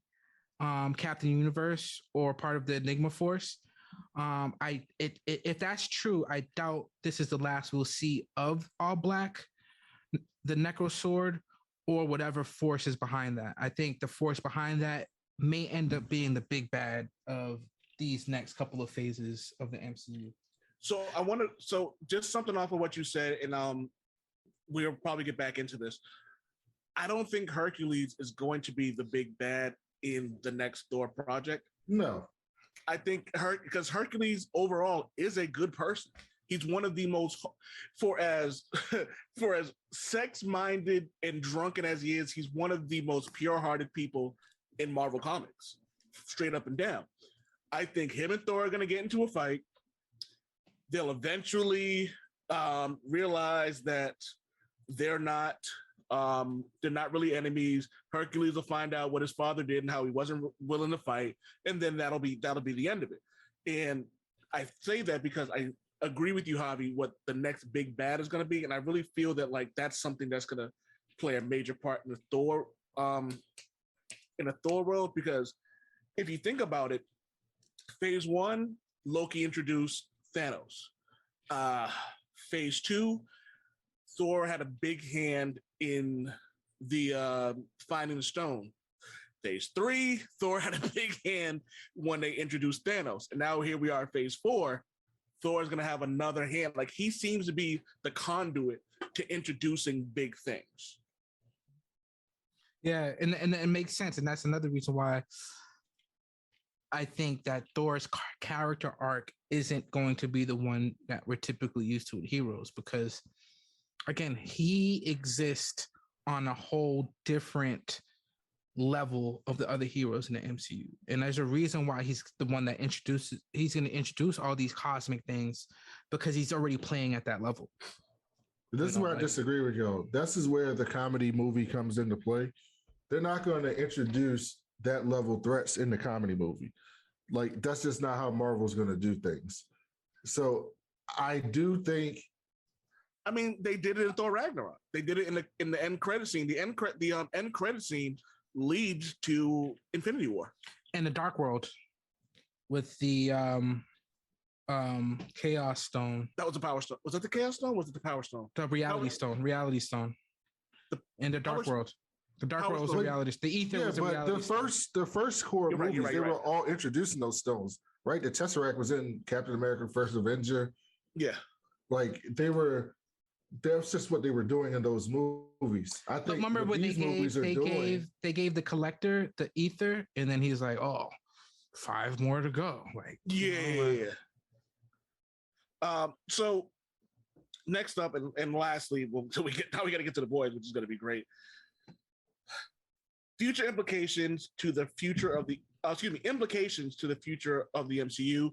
Captain Universe or part of the Enigma Force, if that's true, I doubt this is the last we'll see of All Black the Necro Sword or whatever force is behind that. I think the force behind that may end up being the big bad of these next couple of phases of the MCU. So just something off of what you said, and we'll probably get back into this. I don't think Hercules is going to be the big bad in the next Thor project. No. I think because Hercules overall is a good person. He's one of the most, for as sex-minded and drunken as he is, he's one of the most pure-hearted people in Marvel Comics, straight up and down. I think him and Thor are going to get into a fight. They'll eventually realize that they're not really enemies. Hercules will find out what his father did and how he wasn't willing to fight, and then that'll be the end of it. And I say that because I agree with you, Javi, what the next big bad is going to be, and I really feel that like that's something that's going to play a major part in the Thor world. Because if you think about it, Phase 1, Loki introduced Thanos. Phase 2, Thor had a big hand in the finding the stone. Phase 3, Thor had a big hand when they introduced Thanos. And now here we are in Phase 4. Thor is going to have another hand. Like, he seems to be the conduit to introducing big things. Yeah, and it makes sense. And that's another reason why I think that Thor's character arc isn't going to be the one that we're typically used to with heroes, because again, he exists on a whole different level of the other heroes in the MCU. And there's a reason why he's the one that he's going to introduce all these cosmic things, because he's already playing at that level. This is where I disagree with y'all. This is where the comedy movie comes into play. They're not going to introduce that level threats in the comedy movie. Like, that's just not how Marvel's going to do things. So I do think, I mean, they did it in Thor Ragnarok. They did it in the end credit scene. The end credit scene leads to Infinity War and the Dark World with the Chaos Stone. That was the Power Stone. Was that the Chaos Stone? Was it the Power Stone? The Reality Stone. Reality Stone. In the Dark World. The Dark World was the reality. The Ether was the reality. The first core movies, they were all introducing those stones, right? The Tesseract was in Captain America: First Avenger. Yeah, like that's just what they were doing in those movies. I think. But remember when they gave the Collector the Ether, and then he's like, "Oh, 5 more to go." Like, yeah. So next up and lastly, we got to get to the boys, which is going to be great. Implications to the future of the MCU.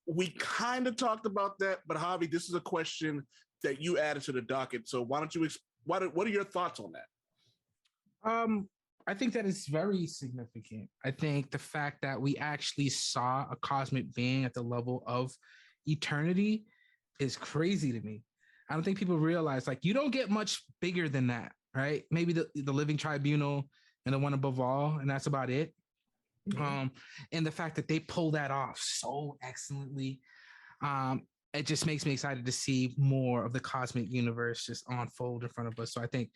We kind of talked about that, but Javi, this is a question that you added to the docket. So why don't you? What are your thoughts on that? I think that is very significant. I think the fact that we actually saw a cosmic being at the level of eternity is crazy to me. I don't think people realize, like, you don't get much bigger than that, right? Maybe the Living Tribunal and the one above all, and that's about it. Mm-hmm. And the fact that they pull that off so excellently, it just makes me excited to see more of the cosmic universe just unfold in front of us. So I think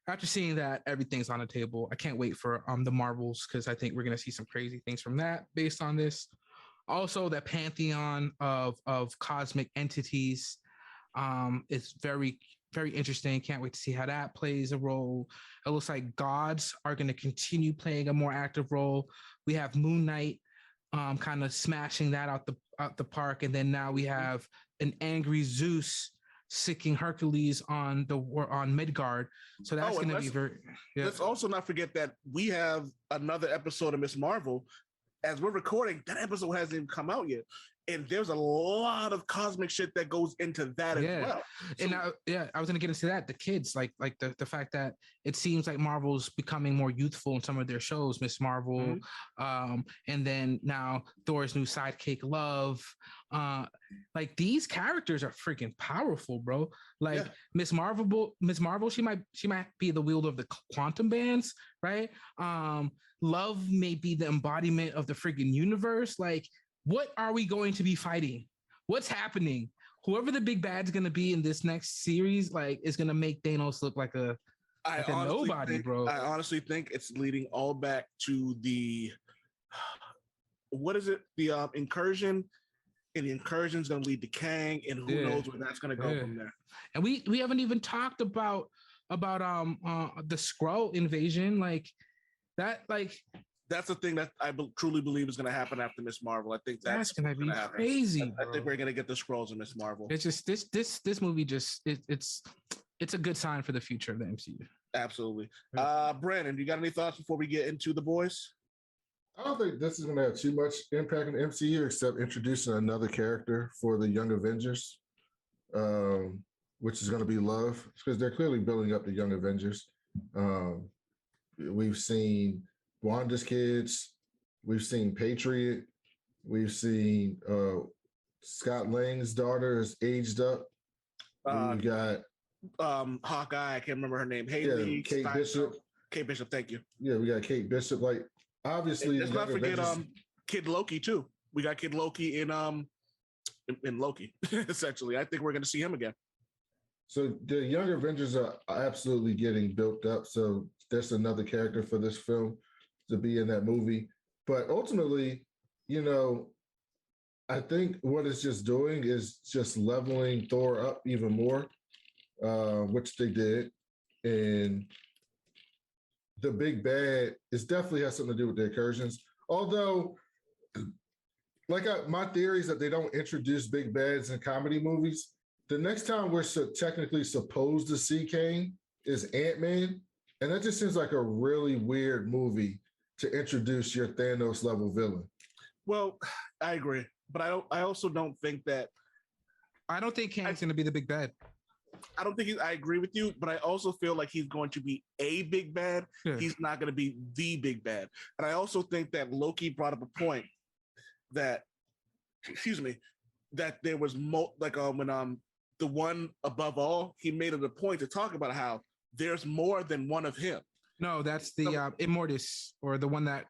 after seeing that, everything's on the table. I can't wait for the Marvels, because I think we're going to see some crazy things from that based on this. Also, that pantheon of cosmic entities is very, very interesting. Can't wait to see how that plays a role. It looks like gods are going to continue playing a more active role. We have Moon Knight kind of smashing that out the park, and then now we have an angry Zeus sicking Hercules on Midgard. So that's going to be very. Yeah. Let's also not forget that we have another episode of Miss Marvel. As we're recording, that episode hasn't even come out yet. And there's a lot of cosmic shit that goes into that as well. So, and I was going to get into that. The kids, like the fact that it seems like Marvel's becoming more youthful in some of their shows, Miss Marvel, and then now Thor's new sidekick, Love. Like, these characters are freaking powerful, bro. Like, Miss Marvel, she might be the wielder of the quantum bands, right? Love may be the embodiment of the freaking universe. Like, what are we going to be fighting? What's happening? whoever the big bad's gonna be in this next series, like, is gonna make Thanos look like a nobody, bro. I honestly think it's leading all back to the what is it? The incursion, and the incursion is going to lead to Kang, and who knows where that's going to go from there. And we haven't even talked about the Skrull invasion, like that, like that's the thing that I truly believe is going to happen after Miss Marvel. I think that's going to be crazy. I think we're going to get the Skrulls in Miss Marvel. It's just this movie just it's a good sign for the future of the MCU. Absolutely. Brandon, you got any thoughts before we get into the boys? I don't think this is going to have too much impact in the MCU except introducing another character for the Young Avengers, which is going to be Love, because they're clearly building up the Young Avengers. We've seen Wanda's kids. We've seen Patriot. We've seen Scott Lang's daughter is aged up. We got Hawkeye. I can't remember her name. Haley. Kate Bishop. Kate Bishop. Thank you. Yeah, we got Kate Bishop. Like, obviously, let's not forget Kid Loki too. We got Kid Loki in Loki. Essentially, I think we're going to see him again. So the Young Avengers are absolutely getting built up. So there's another character for this film to be in that movie. But ultimately, you know, I think what it's just doing is just leveling Thor up even more, which they did. And the big bad is definitely has something to do with the incursions. Although, my theory is that they don't introduce big bads in comedy movies. The next time we're technically supposed to see Kang is Ant-Man. And that just seems like a really weird movie to introduce your Thanos level villain. Well, I agree. But I also don't think that. I don't think Kang's going to be the big bad. I don't think I agree with you, but I also feel like he's going to be a big bad. Yeah. He's not going to be the big bad. And I also think that Loki brought up a point that, that there was when the one above all, he made it a point to talk about how there's more than one of him. No, that's the Immortus, or the one that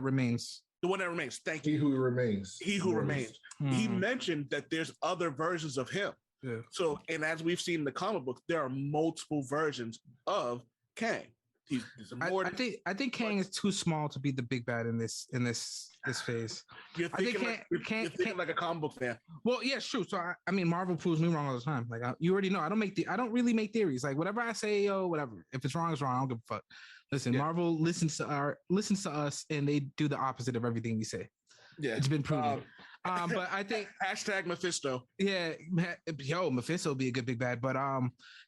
remains. The one that remains. Thank you. He who remains. He who remains. He mentioned that there's other versions of him. Yeah. So, and as we've seen in the comic books, there are multiple versions of Kang. I think Kang is too small to be the big bad in this phase. You're thinking like a comic book fan. Well, yeah, true. So I mean, Marvel proves me wrong all the time. Like you already know, I don't really make theories. Like whatever I say, whatever. If it's wrong, it's wrong. I don't give a fuck. Listen, Marvel listens to us, and they do the opposite of everything we say. Yeah, it's been proven. But I think hashtag Mephisto. Yeah, Mephisto will be a good big bad. But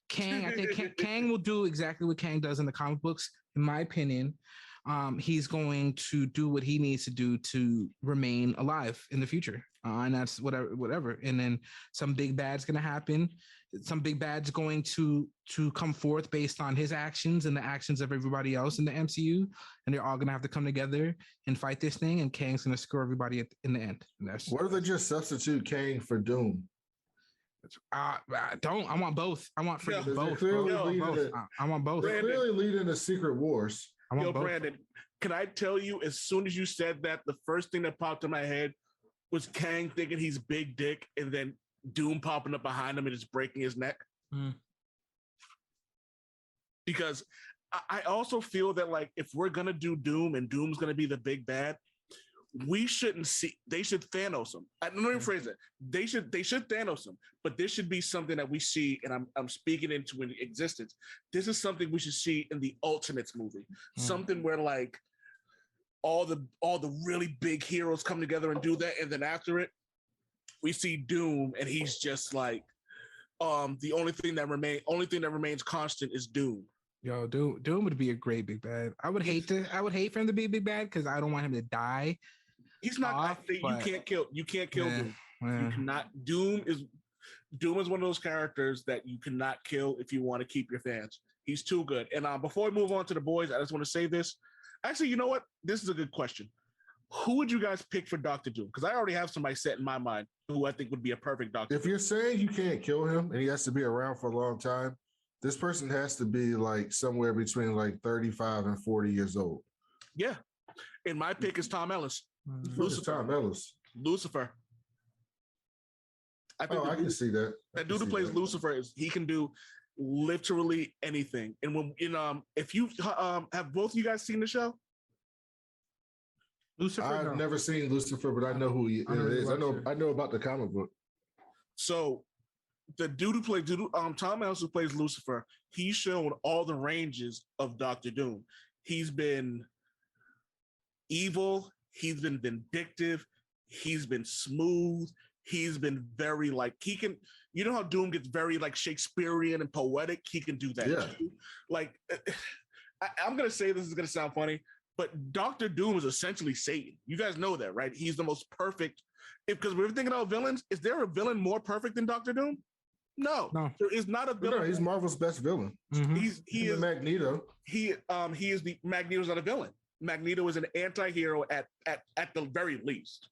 Kang, I think Kang will do exactly what Kang does in the comic books. In my opinion, he's going to do what he needs to do to remain alive in the future, and that's whatever. And then some big bad's going to happen. Some big bad's going to come forth based on his actions and the actions of everybody else in the MCU, and they're all going to have to come together and fight this thing. And Kang's going to screw everybody in the end. What if they just substitute Kang for Doom? I want both. I want both. I want both. They're clearly leading the Secret Wars. Both. Brandon, can I tell you, as soon as you said that, the first thing that popped in my head was Kang thinking he's big dick, and then Doom popping up behind him and just breaking his neck. Because I also feel that, like, if we're gonna do Doom and Doom's gonna be the big bad, they should Thanos him. I don't even phrase it. They should Thanos him, but this should be something that we see, and I'm speaking into existence. This is something we should see in the Ultimates movie. Something where, like, all the really big heroes come together and do that, and then after it, we see Doom, and he's just like, the only thing that remains constant is Doom. Yo, Doom would be a great big bad. I would hate for him to be a big bad because I don't want him to die. He's not. You can't kill Doom. You cannot. Doom is one of those characters that you cannot kill if you want to keep your fans. He's too good. And before we move on to the boys, I just want to say this. Actually, you know what? This is a good question. Who would you guys pick for Dr. Doom? Because I already have somebody set in my mind who I think would be a perfect Dr. If you're saying you can't kill him and he has to be around for a long time, this person has to be like somewhere between like 35 and 40 years old. Yeah. And my pick is Tom Ellis. Lucifer. Lucifer. I think I can see that. that dude who plays Lucifer he can do literally anything. And when if you have both of you guys seen the show? Lucifer. I've never seen Lucifer, but I know who he is. I know about the comic book. So the dude who plays Tom Hanks who plays Lucifer, he's shown all the ranges of Doctor Doom. He's been evil, he's been vindictive, he's been smooth, he's been very like he can, you know how Doom gets very like Shakespearean and poetic, he can do that too. Like I'm gonna say this is gonna sound funny, but Doctor Doom is essentially Satan. You guys know that, right? He's the most perfect. Because we're thinking about villains, is there a villain more perfect than Doctor Doom? No, there is not a villain. No, he's Marvel's best villain. Mm-hmm. He is Magneto. He is the Magneto's not a villain. Magneto is an anti-hero at the very least.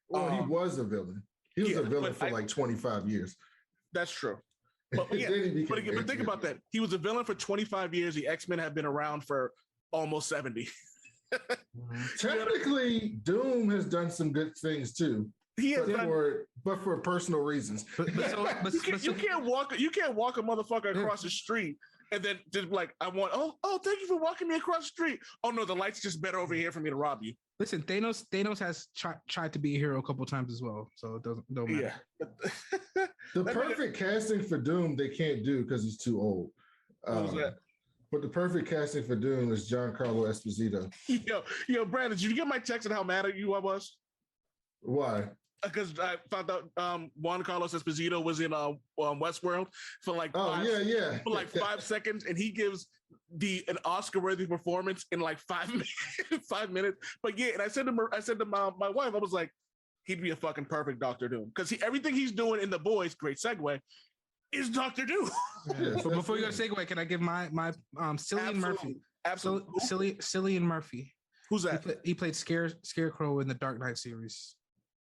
Well, he was a villain. He was a villain for like 25 years. That's true. But think about that. He was a villain for 25 years. The X-Men have been around for almost 70. Technically, Doom has done some good things too. He has but for personal reasons. You can't walk a motherfucker across the street and then just be like, thank you for walking me across the street. Oh no, the light's just better over here for me to rob you. Listen, Thanos has tried to be a hero a couple times as well, so it don't matter. Yeah. The perfect casting for Doom they can't do because he's too old. What was that? But the perfect casting for Doom is Giancarlo Esposito. Yo, Brandon, did you get my text and how mad at you I was? Why? Because I found out Juan Carlos Esposito was in Westworld for like 5 seconds, and he gives an Oscar-worthy performance in like 5 minutes. 5 minutes. But yeah, and I said to my wife, I was like, he'd be a fucking perfect Doctor Doom because everything he's doing in The Boys, great segue, is Doctor Doom. Yeah. So before you go to segue, can I give my Cillian Murphy? Absolutely. Cillian Murphy. Who's that? He played Scarecrow in the Dark Knight series.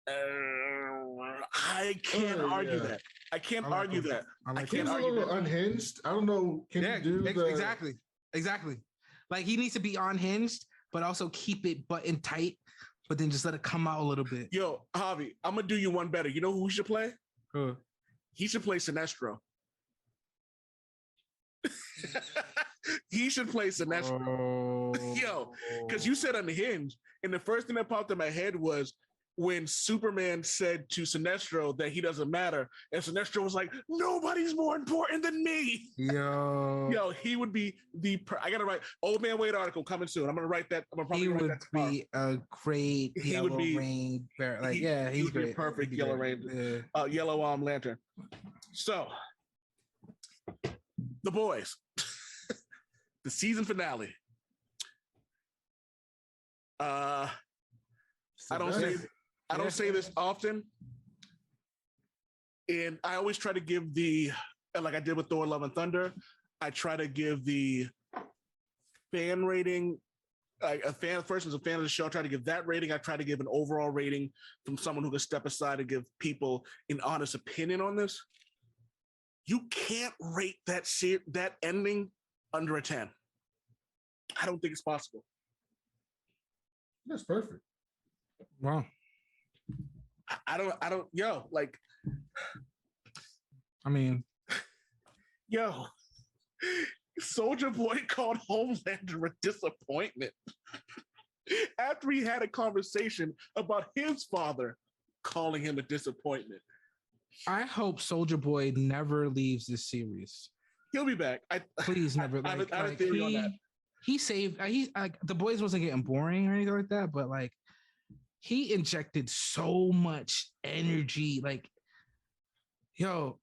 I can't argue that. I can't argue that. I can't argue a little unhinged. I don't know. Can you do exactly? Like he needs to be unhinged, but also keep it button tight, but then just let it come out a little bit. Yo, Javi, I'm gonna do you one better. You know who he should play? Who? He should play Sinestro. He should play Sinestro. Yo, because you said unhinged, and the first thing that popped in my head was when Superman said to Sinestro that he doesn't matter, and Sinestro was like, "Nobody's more important than me." Yo, he would be I gotta write Old Man Wade article coming soon. I'm gonna write that. He would be a great Yellow Rain. He's great. A perfect Yellow Rain, Yellow Lantern. So, The Boys, the season finale. I don't say this often, and I always try to give like I did with Thor: Love and Thunder. I try to give the fan rating. First as a fan of the show, I try to give that rating. I try to give an overall rating from someone who can step aside and give people an honest opinion on this. You can't rate that ending under a 10. I don't think it's possible. That's perfect. Wow. I don't, like, I mean, Soldier Boy called Homelander a disappointment after he had a conversation about his father calling him a disappointment. I hope Soldier Boy never leaves this series. He'll be back. Please never. I have a theory on that. He saved. The Boys wasn't getting boring or anything like that, but like he injected so much energy. Like, yo,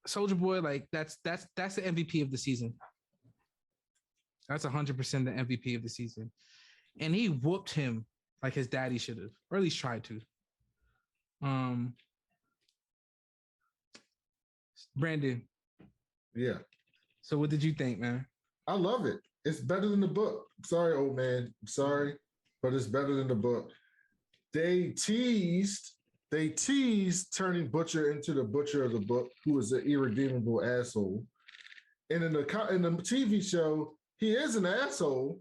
Soldier Boy, like that's the MVP of the season. That's 100% the MVP of the season, and he whooped him like his daddy should have, or at least tried to. Brandon. Yeah. So what did you think, man? I love it. It's better than the book. Sorry, old man. I'm sorry, but it's better than the book. They teased turning Butcher into the Butcher of the book, who is an irredeemable asshole. And in the TV show, he is an asshole.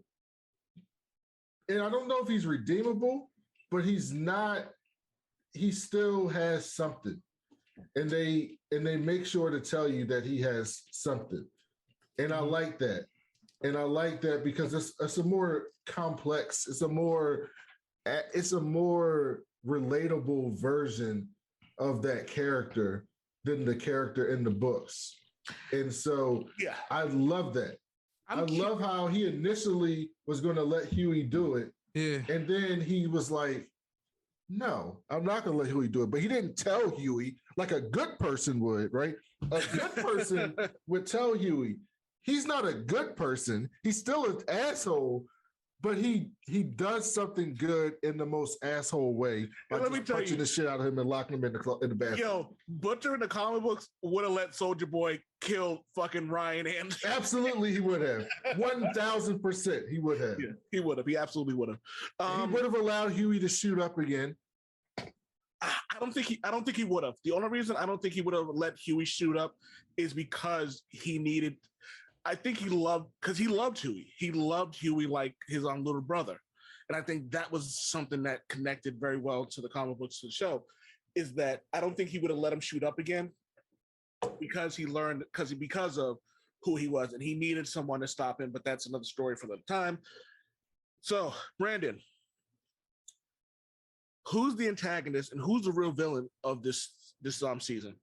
And I don't know if he's redeemable, but he's not. He still has something. and they make sure to tell you that he has something. And I like that. And I like that because it's a more complex, it's a more relatable version of that character than the character in the books. And so I love that. I love how he initially was going to let Huey do it. Yeah. And then he was like, no, I'm not going to let Huey do it. But he didn't tell Huey like a good person would, right? A good person would tell Huey, he's not a good person. He's still an asshole, but he does something good in the most asshole way by let me tell punching you, the shit out of him and locking him in the bathroom. Yo, Butcher in the comic books would have let Soldier Boy kill fucking Ryan and absolutely he would have. 1,000% he would have. Yeah, he would have. He absolutely would have. He would have allowed Huey to shoot up again. I don't think he would have. The only reason I don't think he would have let Huey shoot up is because he needed. I think he loved Huey. He loved Huey like his own little brother, and I think that was something that connected very well to the comic books to the show. Is that I don't think he would have let him shoot up again because he learned because of who he was, and he needed someone to stop him. But that's another story for the time. So, Brandon, who's the antagonist and who's the real villain of this season?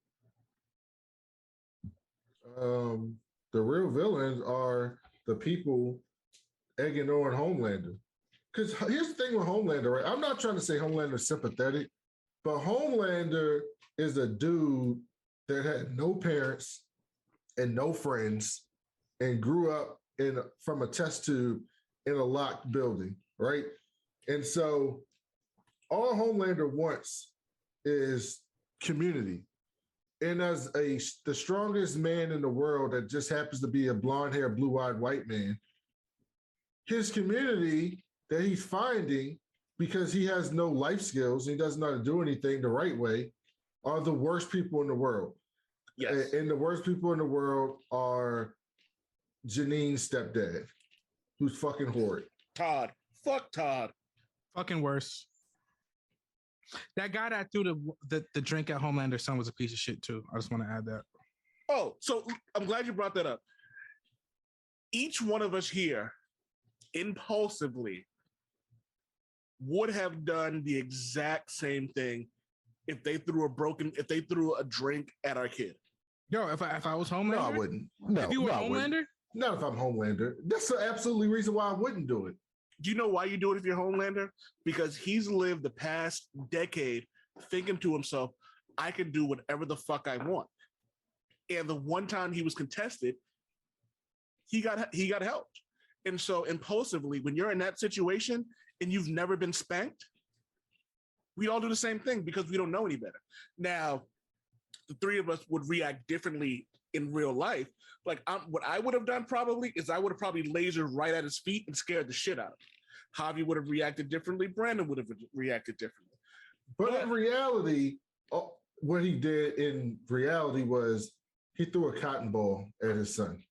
The real villains are the people egging on Homelander. Because here's the thing with Homelander, right? I'm not trying to say Homelander's sympathetic, but Homelander is a dude that had no parents and no friends and grew up from a test tube in a locked building, right? And so all Homelander wants is community. And as the strongest man in the world that just happens to be a blonde-haired, blue-eyed white man, his community that he's finding, because he has no life skills, he doesn't know how to do anything the right way, are the worst people in the world. Yes. And the worst people in the world are Janine's stepdad, who's fucking horrid. Todd. Fuck Todd. Fucking worse. That guy that threw the drink at Homelander's son was a piece of shit too. I just want to add that. Oh, so I'm glad you brought that up. Each one of us here impulsively would have done the exact same thing if they threw a drink at our kid. Yo, if I was Homelander, No, I wouldn't. No, if you were no, Homelander, not if I'm Homelander. That's the absolutely reason why I wouldn't do it. Do you know why you do it if you're Homelander? Because he's lived the past decade thinking to himself, I can do whatever the fuck I want. And the one time he was contested, he got helped. And so impulsively, when you're in that situation and you've never been spanked, we all do the same thing because we don't know any better. Now, the three of us would react differently in real life. Like what I would have done probably is I would have probably lasered right at his feet and scared the shit out of him. Javi would have reacted differently. Brandon would have reacted differently. But in reality, what he did in reality was he threw a cotton ball at his son.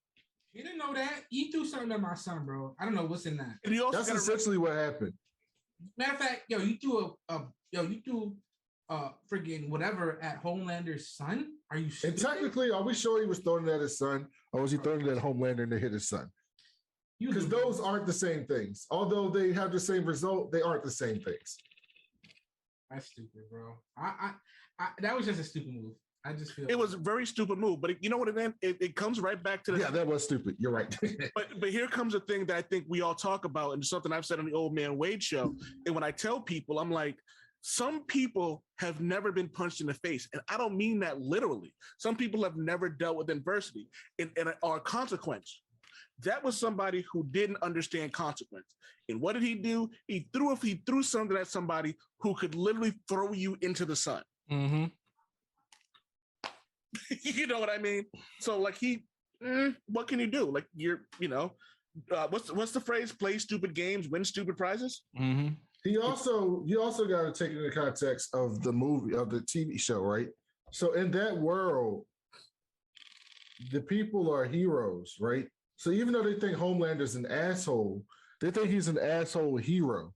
you didn't know that. You threw something at my son, bro. I don't know what's in that. And he also That's essentially what happened. Matter of fact, you threw friggin' whatever at Homelander's son. Are you stupid? And technically, are we sure he was throwing it at his son, or was he throwing it at Homelander and they hit his son? Because those aren't the same things. Although they have the same result, they aren't the same things. That's stupid, bro. I that was just a stupid move. I just feel it was a very stupid move, but you know what it comes right back to the that was stupid. You're right. but here comes a thing that I think we all talk about, and something I've said on the Old Man Wade show. And when I tell people, I'm like, some people have never been punched in the face, and I don't mean that literally. Some people have never dealt with adversity and or consequence. That was somebody who didn't understand consequence. And what did he do? He threw something at somebody who could literally throw you into the sun. Mm-hmm. You know what I mean? So like what can you do? Like what's the phrase? Play stupid games, win stupid prizes. Mm-hmm. You also got to take it in the context of the movie, of the TV show, right? So in that world, the people are heroes, right? So even though they think Homelander's an asshole, they think he's an asshole hero,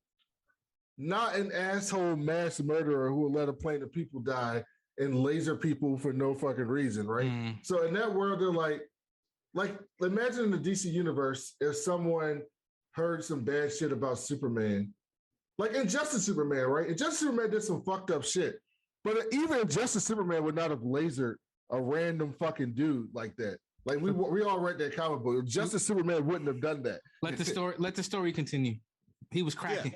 not an asshole mass murderer who will let a plane of people die and laser people for no fucking reason, right? So in that world, they're like imagine in the DC universe if someone heard some bad shit about Superman, like Injustice Superman, right? Injustice Superman did some fucked up shit, but even Injustice Superman would not have lasered a random fucking dude like that. Like we all read that comic book. Justice Superman wouldn't have done that. Let the story continue. He was cracking.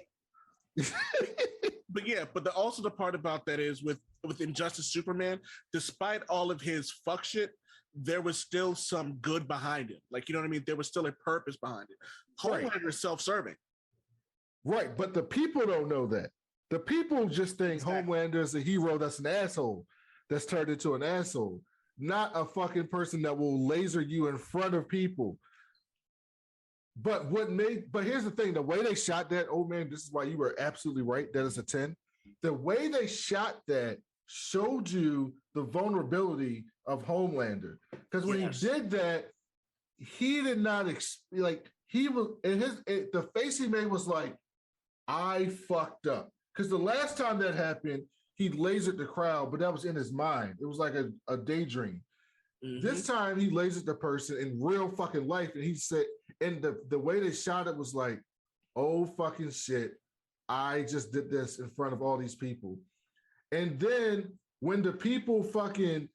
Yeah. but also the part about that is with Injustice Superman, despite all of his fuck shit, there was still some good behind it. Like, you know what I mean? There was still a purpose behind it. Homelander is self-serving. Right, but the people don't know that. The people just think Homelander is a hero that's an asshole, that's turned into an asshole, not a fucking person that will laser you in front of people. But here's the thing, the way they shot that, oh man, this is why you were absolutely right, that is a 10. The way they shot that showed you the vulnerability of Homelander. Because when he did that, he did not he was the face he made was like, I fucked up. Because the last time that happened, he lasered the crowd, but that was in his mind. It was like a daydream. This time he lasered the person in real fucking life, and he said, and the way they shot it was like, oh fucking shit, I just did this in front of all these people. And then when the people fucking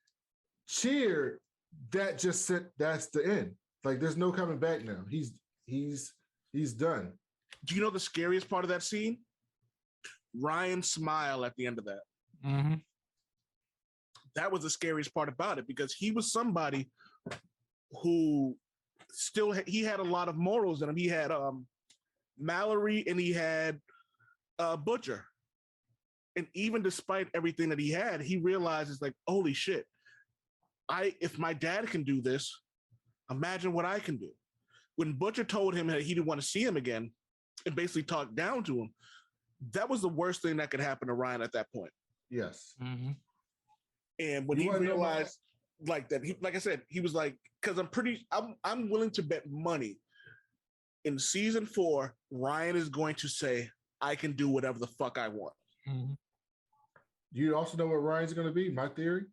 cheered, that just said that's the end. Like there's no coming back now. He's done. Do you know the scariest part of that scene? Ryan's smile at the end of that. Mm-hmm. That was the scariest part about it, because he was somebody who he had a lot of morals in him. He had Mallory and he had Butcher. And even despite everything that he had, he realizes like, holy shit, if my dad can do this, imagine what I can do. When Butcher told him that he didn't want to see him again and basically talked down to him, that was the worst thing that could happen to Ryan at that point. Yes. Mm-hmm. And when he realized like that, like I said, he was like, because I'm willing to bet money in season 4, Ryan is going to say, I can do whatever the fuck I want. Mm-hmm. You also know what Ryan's going to be? My theory?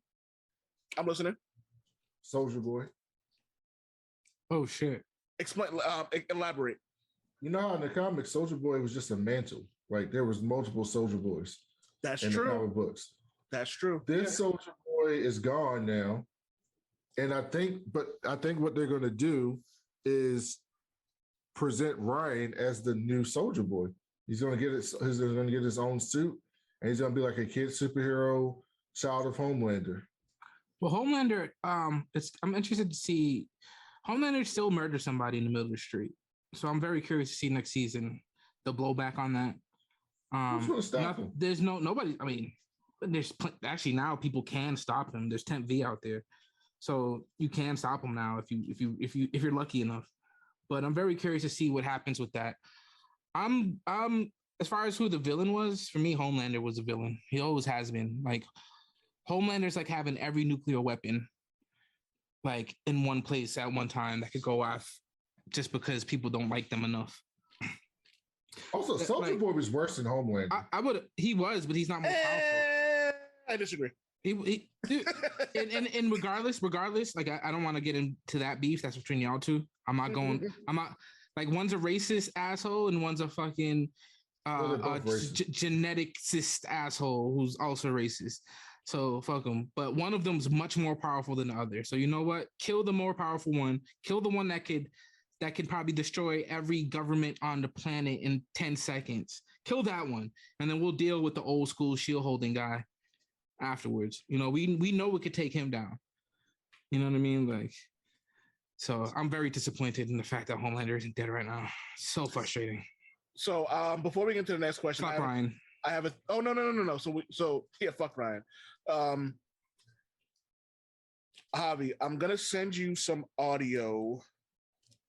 I'm listening. Soldier Boy. Oh, shit. Explain. Elaborate. You know how in the comics, Soldier Boy was just a mantle. Like there was multiple Soldier Boys. That's in true. The comic books. That's true. This Soldier Boy is gone now. And I think what they're going to do is present Ryan as the new Soldier Boy. He's going to get his own suit, and he's going to be like a kid superhero, child of Homelander. Well, Homelander, I'm interested to see Homelander still murder somebody in the middle of the street. So I'm very curious to see next season the blowback on that. Who's going to stop him? There's nobody. I mean, actually now people can stop him. There's Temp V out there, so you can stop him now if you're lucky enough. But I'm very curious to see what happens with that. I'm as far as who the villain was, for me, Homelander was a villain. He always has been. Like Homelander's like having every nuclear weapon like in one place at one time that could go off just because people don't like them enough. Also, Soldier Boy was worse than Homelander. He was, but he's not more powerful. I disagree. He dude, and regardless, like I don't want to get into that beef. That's between y'all two. I'm not like one's a racist asshole and one's a fucking geneticist asshole who's also racist. So fuck them. But one of them's much more powerful than the other. So you know what? Kill the more powerful one. Kill the one that could probably destroy every government on the planet in 10 seconds. Kill that one. And then we'll deal with the old school shield holding guy afterwards. You know, we know we could take him down. You know what I mean? Like, so I'm very disappointed in the fact that Homelander isn't dead right now. So frustrating. So before we get to the next question, fuck Ryan. I have a no. So yeah, fuck Ryan. Javi, I'm gonna send you some audio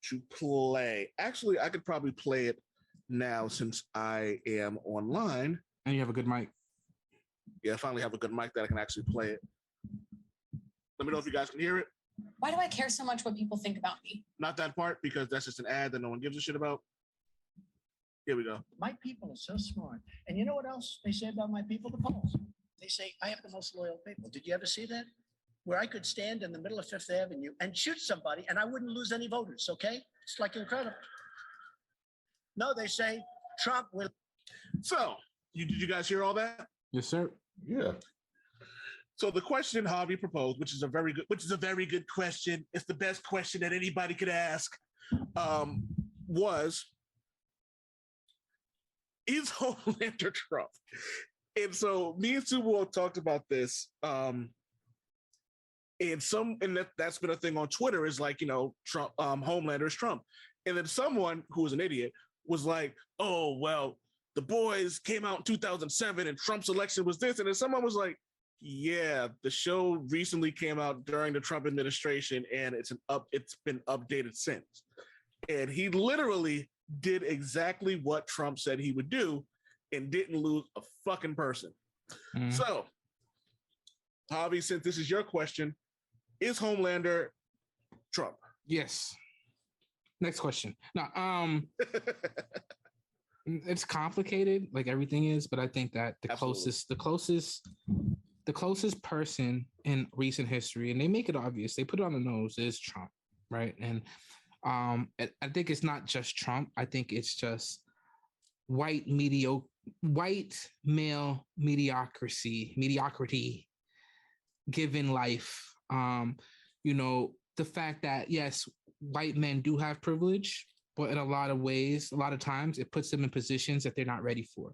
to play. Actually, I could probably play it now since I am online. And you have a good mic. Yeah, I finally have a good mic that I can actually play it. Let me know if you guys can hear it. Why do I care so much what people think about me? Not that part, because that's just an ad that no one gives a shit about. Here we go. My people are so smart. And you know what else they say about my people? The polls. They say, I have the most loyal people. Did you ever see that? Where I could stand in the middle of Fifth Avenue and shoot somebody and I wouldn't lose any voters, okay? It's like incredible. No, they say Trump will. So, did you guys hear all that? Yes, sir. Yeah. So the question Javi proposed, which is a very good question. It's the best question that anybody could ask. Was, is Homelander Trump? And so me and Subo talked about this. And that's been a thing on Twitter, is like, Trump, Homelander is Trump. And then someone who was an idiot was like, oh, well, The Boys came out in 2007 and Trump's election was this. And then someone was like, yeah, the show recently came out during the Trump administration and it's been updated since. And he literally did exactly what Trump said he would do and didn't lose a fucking person. So, Javi, since this is your question, is Homelander Trump? Yes. Next question. Now, it's complicated, like everything is, but I think that the closest person in recent history, and they make it obvious, they put it on the nose, is Trump, right? And I think it's not just Trump. I think it's just white male mediocrity given life. The fact that, yes, white men do have privilege, but in a lot of ways, a lot of times it puts them in positions that they're not ready for.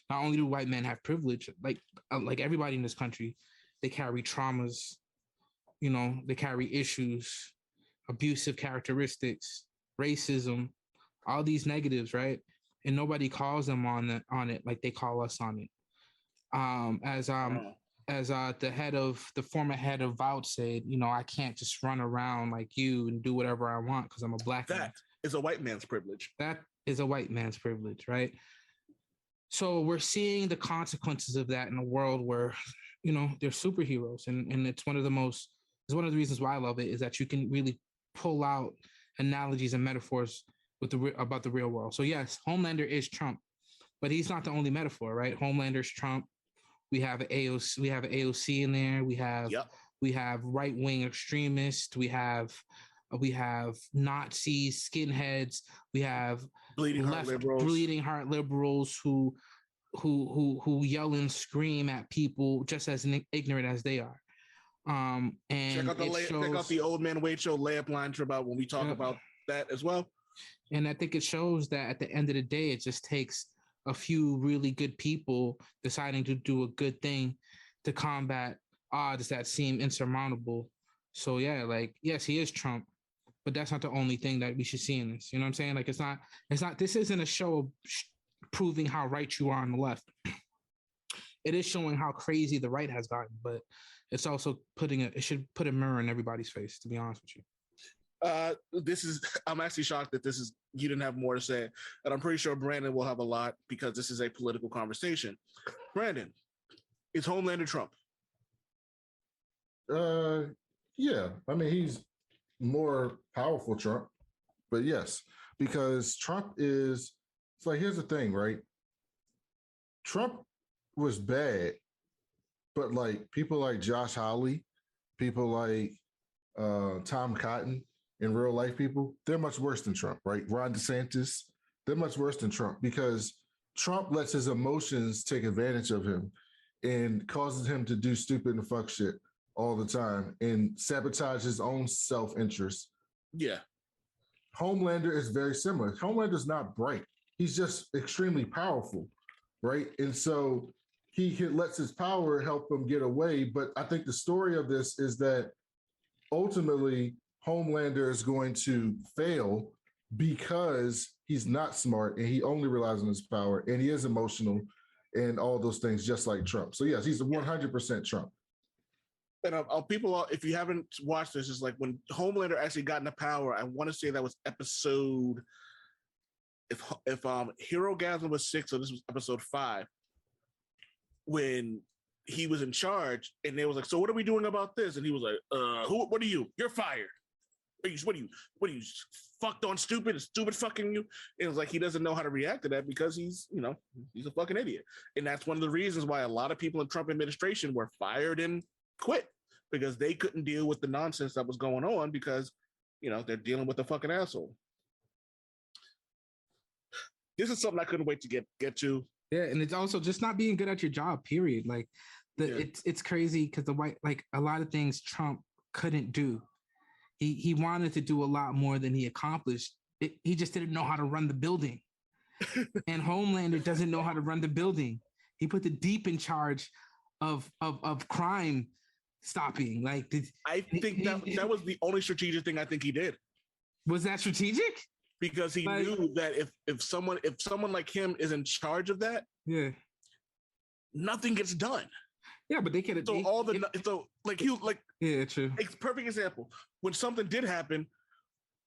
Not only do white men have privilege, like everybody in this country, they carry traumas, they carry issues, abusive characteristics, racism, all these negatives, right? And nobody calls them on it like they call us on it. As the former head of Vought said, I can't just run around like you and do whatever I want because I'm a black man. That is a white man's privilege. That is a white man's privilege, right? So we're seeing the consequences of that in a world where, they're superheroes. And it's one of the reasons why I love it, is that you can really pull out analogies and metaphors about the real world. So yes, Homelander is Trump, but he's not the only metaphor, right? Homelander's Trump. We have AOC. We have AOC in there. We have right-wing extremists. We have Nazis, skinheads. We have bleeding heart liberals who yell and scream at people just as ignorant as they are. And check out the Old Man Wade Show layup lines about when we talk about that as well. And I think it shows that at the end of the day, it just takes a few really good people deciding to do a good thing to combat odds that seem insurmountable. So yeah, yes, he is Trump, but that's not the only thing that we should see in this. You know what I'm saying? Like, it's not, this isn't a show of proving how right you are on the left. It is showing how crazy the right has gotten, but it's also it should put a mirror in everybody's face, to be honest with you. I'm actually shocked that you didn't have more to say, and I'm pretty sure Brandon will have a lot because this is a political conversation. Brandon, is Homelander Trump? Yeah. I mean, he's more powerful Trump, but yes, because Trump it's like, here's the thing, right? Trump was bad, but like people like Josh Hawley, people like Tom Cotton, in real life people, they're much worse than Trump, right? Ron DeSantis, they're much worse than Trump because Trump lets his emotions take advantage of him and causes him to do stupid and fuck shit all the time and sabotage his own self-interest. Yeah. Homelander is very similar. Homelander's not bright. He's just extremely powerful, right? And so he lets his power help him get away. But I think the story of this is that ultimately Homelander is going to fail because he's not smart and he only relies on his power and he is emotional and all those things, just like Trump. So yes, he's 100% Trump. And people, if you haven't watched this, it's like when Homelander actually got into power, I want to say that was episode, if Herogasm was 6, so this was episode 5, when he was in charge and they was like, so what are we doing about this? And he was like, what are you? You're fired. What are you fucked on stupid? Is stupid fucking you? And it was like he doesn't know how to react to that because he's a fucking idiot. And that's one of the reasons why a lot of people in Trump administration were fired and quit because they couldn't deal with the nonsense that was going on because they're dealing with a fucking asshole. This is something I couldn't wait to get to. Yeah, and it's also just not being good at your job, period. Like it's crazy because a lot of things Trump couldn't do. He wanted to do a lot more than he accomplished. He just didn't know how to run the building. And Homelander doesn't know how to run the building. He put the Deep in charge of crime stopping. I think that was the only strategic thing I think he did. Was that strategic? Because he knew that if someone like him is in charge of that, nothing gets done. Yeah, but they could have. Yeah, true. Perfect example. When something did happen,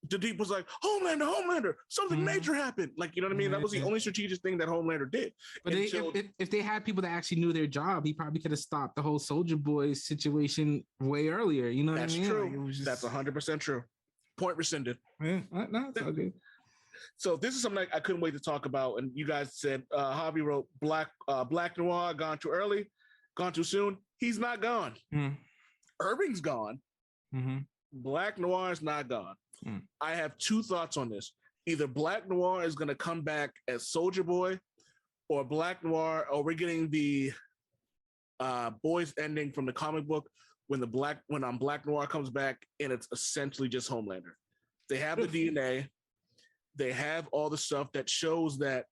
the Deep was like, Homelander, something major happened. You know what I mean? That was the only strategic thing that Homelander did. But if they had people that actually knew their job, he probably could have stopped the whole Soldier Boy situation way earlier. You know what I mean? That's true. That's 100% true. Point rescinded. Yeah, no, it's all good. So this is something I couldn't wait to talk about. And you guys said, Javi wrote Black Noir gone too early, gone too soon. He's not gone. Irving's gone. Black Noir is not gone. I have two thoughts on this. Either Black Noir is going to come back as Soldier Boy, or Black Noir, or we're getting the boys ending from the comic book when Black Noir comes back and it's essentially just Homelander. They have the DNA. They have all the stuff that shows that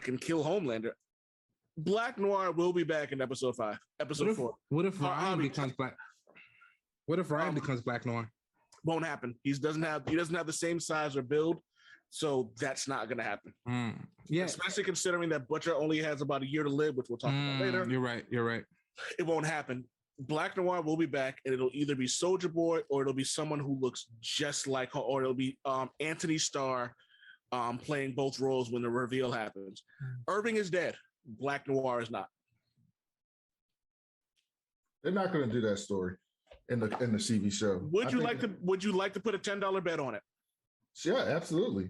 can kill Homelander. Black Noir will be back in episode 5, episode 4. What if Ryan becomes Black? What if Ryan becomes Black Noir? Won't happen. He doesn't have the same size or build, so that's not going to happen. Yeah, especially considering that Butcher only has about a year to live, which we'll talk about later. You're right. It won't happen. Black Noir will be back, and it'll either be Soldier Boy or it'll be someone who looks just like her, or it'll be Anthony Starr playing both roles when the reveal happens. Irving is dead. Black Noir is not. They're not going to do that story in the TV show. Would you like to put a $10 bet on it? Yeah, absolutely.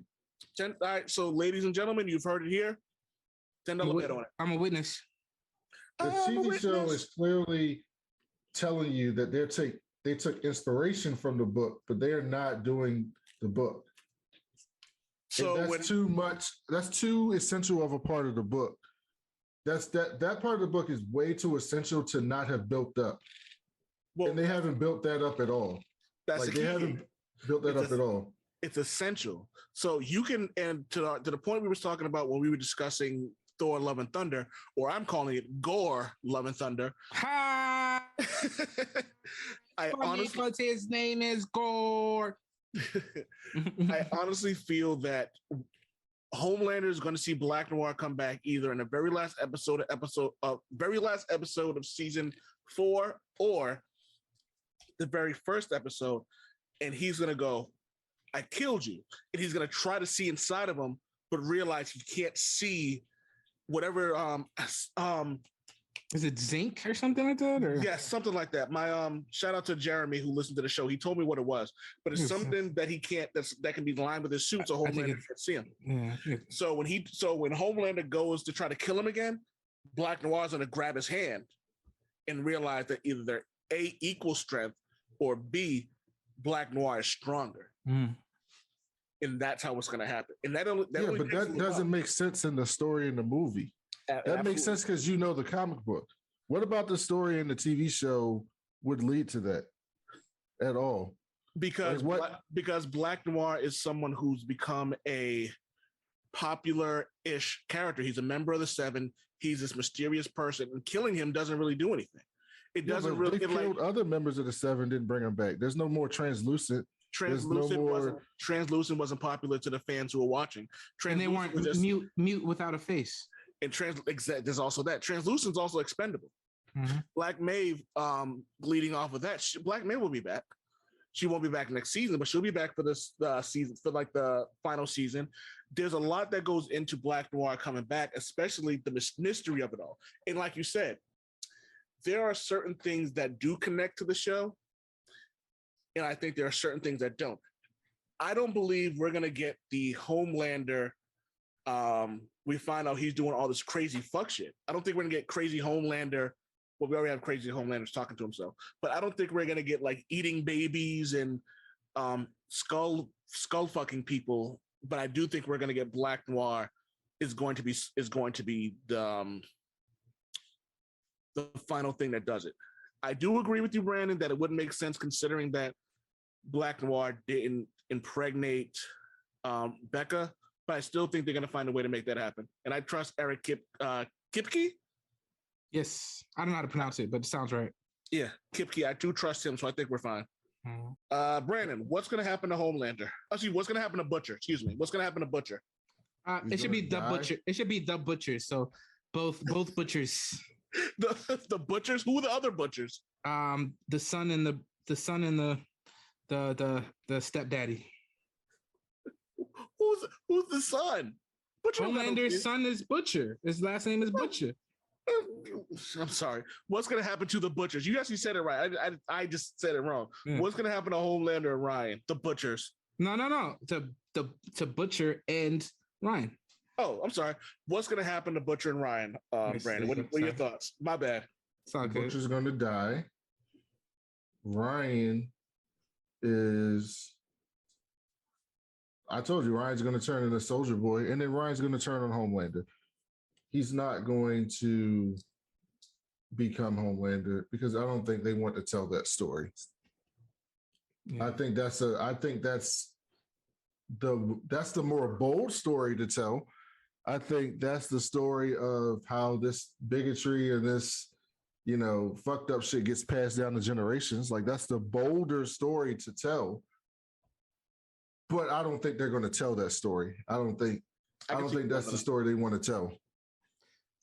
All right, so ladies and gentlemen, you've heard it here. $10 bet on it. I'm a witness. The TV show is clearly telling you that they took inspiration from the book, but they are not doing the book. So that's too much. That's too essential of a part of the book. That part of the book is way too essential to not have built up. Well, and they haven't built that up at all. They haven't built that up at all. It's essential. So you can, and to the point we were talking about when we were discussing Thor: Love and Thunder, or I'm calling it Gorr: Love and Thunder. Ha! Because his name is Gorr. I honestly feel that Homelander is going to see Black Noir come back either in the very last episode of season 4 or the very first episode, and he's going to go, "I killed you," and he's going to try to see inside of him, but realize he can't see whatever. Is it zinc or something like that? Or? Yes, something like that. My shout out to Jeremy who listened to the show. He told me what it was, but it's something that he can't. That can be lined with his suit, so Homelander can't see him. Yeah. So when Homelander goes to try to kill him again, Black Noir's going to grab his hand and realize that either they're A, equal strength, or B, Black Noir is stronger. And that's how it's going to happen. And that doesn't make sense in the story in the movie. That makes sense because you know the comic book. What about the story in the TV show would lead to that at all? Because Black Noir is someone who's become a popular-ish character. He's a member of the Seven. He's this mysterious person, and killing him doesn't really do anything. It doesn't really. They killed other members of the Seven, didn't bring him back. There's no more Translucent. Translucent wasn't popular to the fans who were watching. And they weren't mute without a face. And there's also that. Translucent's also expendable. Black Maeve, leading off of that, Black Maeve will be back. She won't be back next season, but she'll be back for this season, for like the final season. There's a lot that goes into Black Noir coming back, especially the mystery of it all. And like you said, there are certain things that do connect to the show, and I think there are certain things that don't. I don't believe we're gonna get the Homelander. We find out he's doing all this crazy fuck shit. I don't think we're gonna get crazy Homelander. Well, we already have crazy Homelanders talking to himself, but I don't think we're gonna get like eating babies and skull fucking people. But I do think we're gonna get Black Noir is going to be the final thing that does it. I do agree with you, Brandon, that it wouldn't make sense considering that Black Noir didn't impregnate Becca, but I still think they're going to find a way to make that happen. And I trust Eric Kipke. Yes, I don't know how to pronounce it, but it sounds right. Yeah, Kipke. I do trust him, so I think we're fine. Brandon, what's going to happen to Homelander? Actually, what's going to happen to Butcher? Excuse me. What's going to happen to Butcher? It should be the Butcher. It should be the Butcher. So both butchers. the butchers. Who are the other butchers? The son and the stepdaddy. Who's the son? Butcher. Homelander's son is Butcher. His last name is Butcher. I'm sorry. What's gonna happen to the butchers? You actually said it right. I just said it wrong. Yeah. What's gonna happen to Homelander and Ryan? The butchers. No. To Butcher and Ryan. Oh, I'm sorry. What's gonna happen to Butcher and Ryan? Brandon, what are your thoughts? My bad. It's all good. Butcher's gonna die. Ryan is. I told you Ryan's going to turn into Soldier Boy, and then Ryan's going to turn on Homelander. He's not going to become Homelander because I don't think they want to tell that story. Yeah. I think that's the more bold story to tell. I think that's the story of how this bigotry and this, fucked up shit gets passed down to generations. Like that's the bolder story to tell. But I don't think they're going to tell that story. I don't think that's the story they want to tell.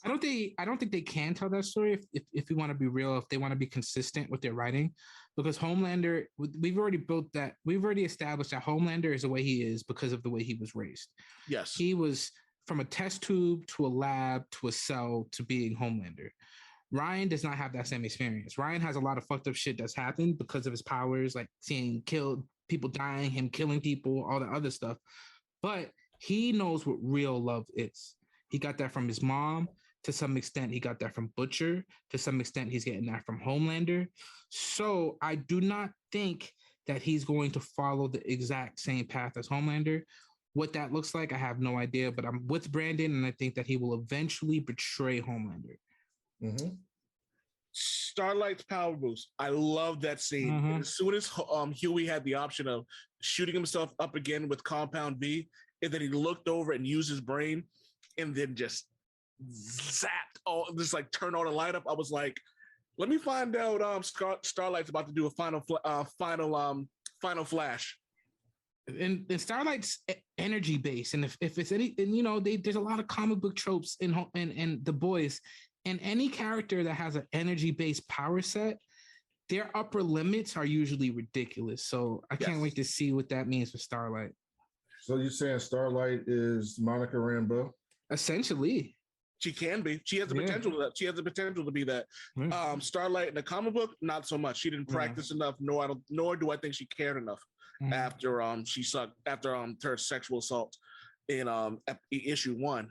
I don't think they can tell that story if we want to be real, if they want to be consistent with their writing, because Homelander, we've already established that Homelander is the way he is because of the way he was raised. Yes. He was from a test tube to a lab to a cell to being Homelander. Ryan does not have that same experience. Ryan has a lot of fucked up shit that's happened because of his powers, like seeing people dying, him killing people, all the other stuff. But he knows what real love is. He got that from his mom. To some extent, he got that from Butcher. To some extent, he's getting that from Homelander. So I do not think that he's going to follow the exact same path as Homelander. What that looks like, I have no idea, but I'm with Brandon, and I think that he will eventually betray Homelander. Mm-hmm. Starlight's power boost. I love that scene. Mm-hmm. As soon as Huey had the option of shooting himself up again with Compound V, and then he looked over and used his brain, and then just zapped just like turn on the light up. I was like, let me find out. Starlight's about to do a final flash. And Starlight's energy base, and if it's any, and there's a lot of comic book tropes in The Boys. And any character that has an energy-based power set, their upper limits are usually ridiculous. So I can't wait to see what that means for Starlight. So you're saying Starlight is Monica Rambeau? Essentially. She can be. She has the potential. She has the potential to be that. Yeah. Starlight in the comic book, not so much. She didn't practice enough. Nor do I think she cared enough after she sucked after her sexual assault in issue 1.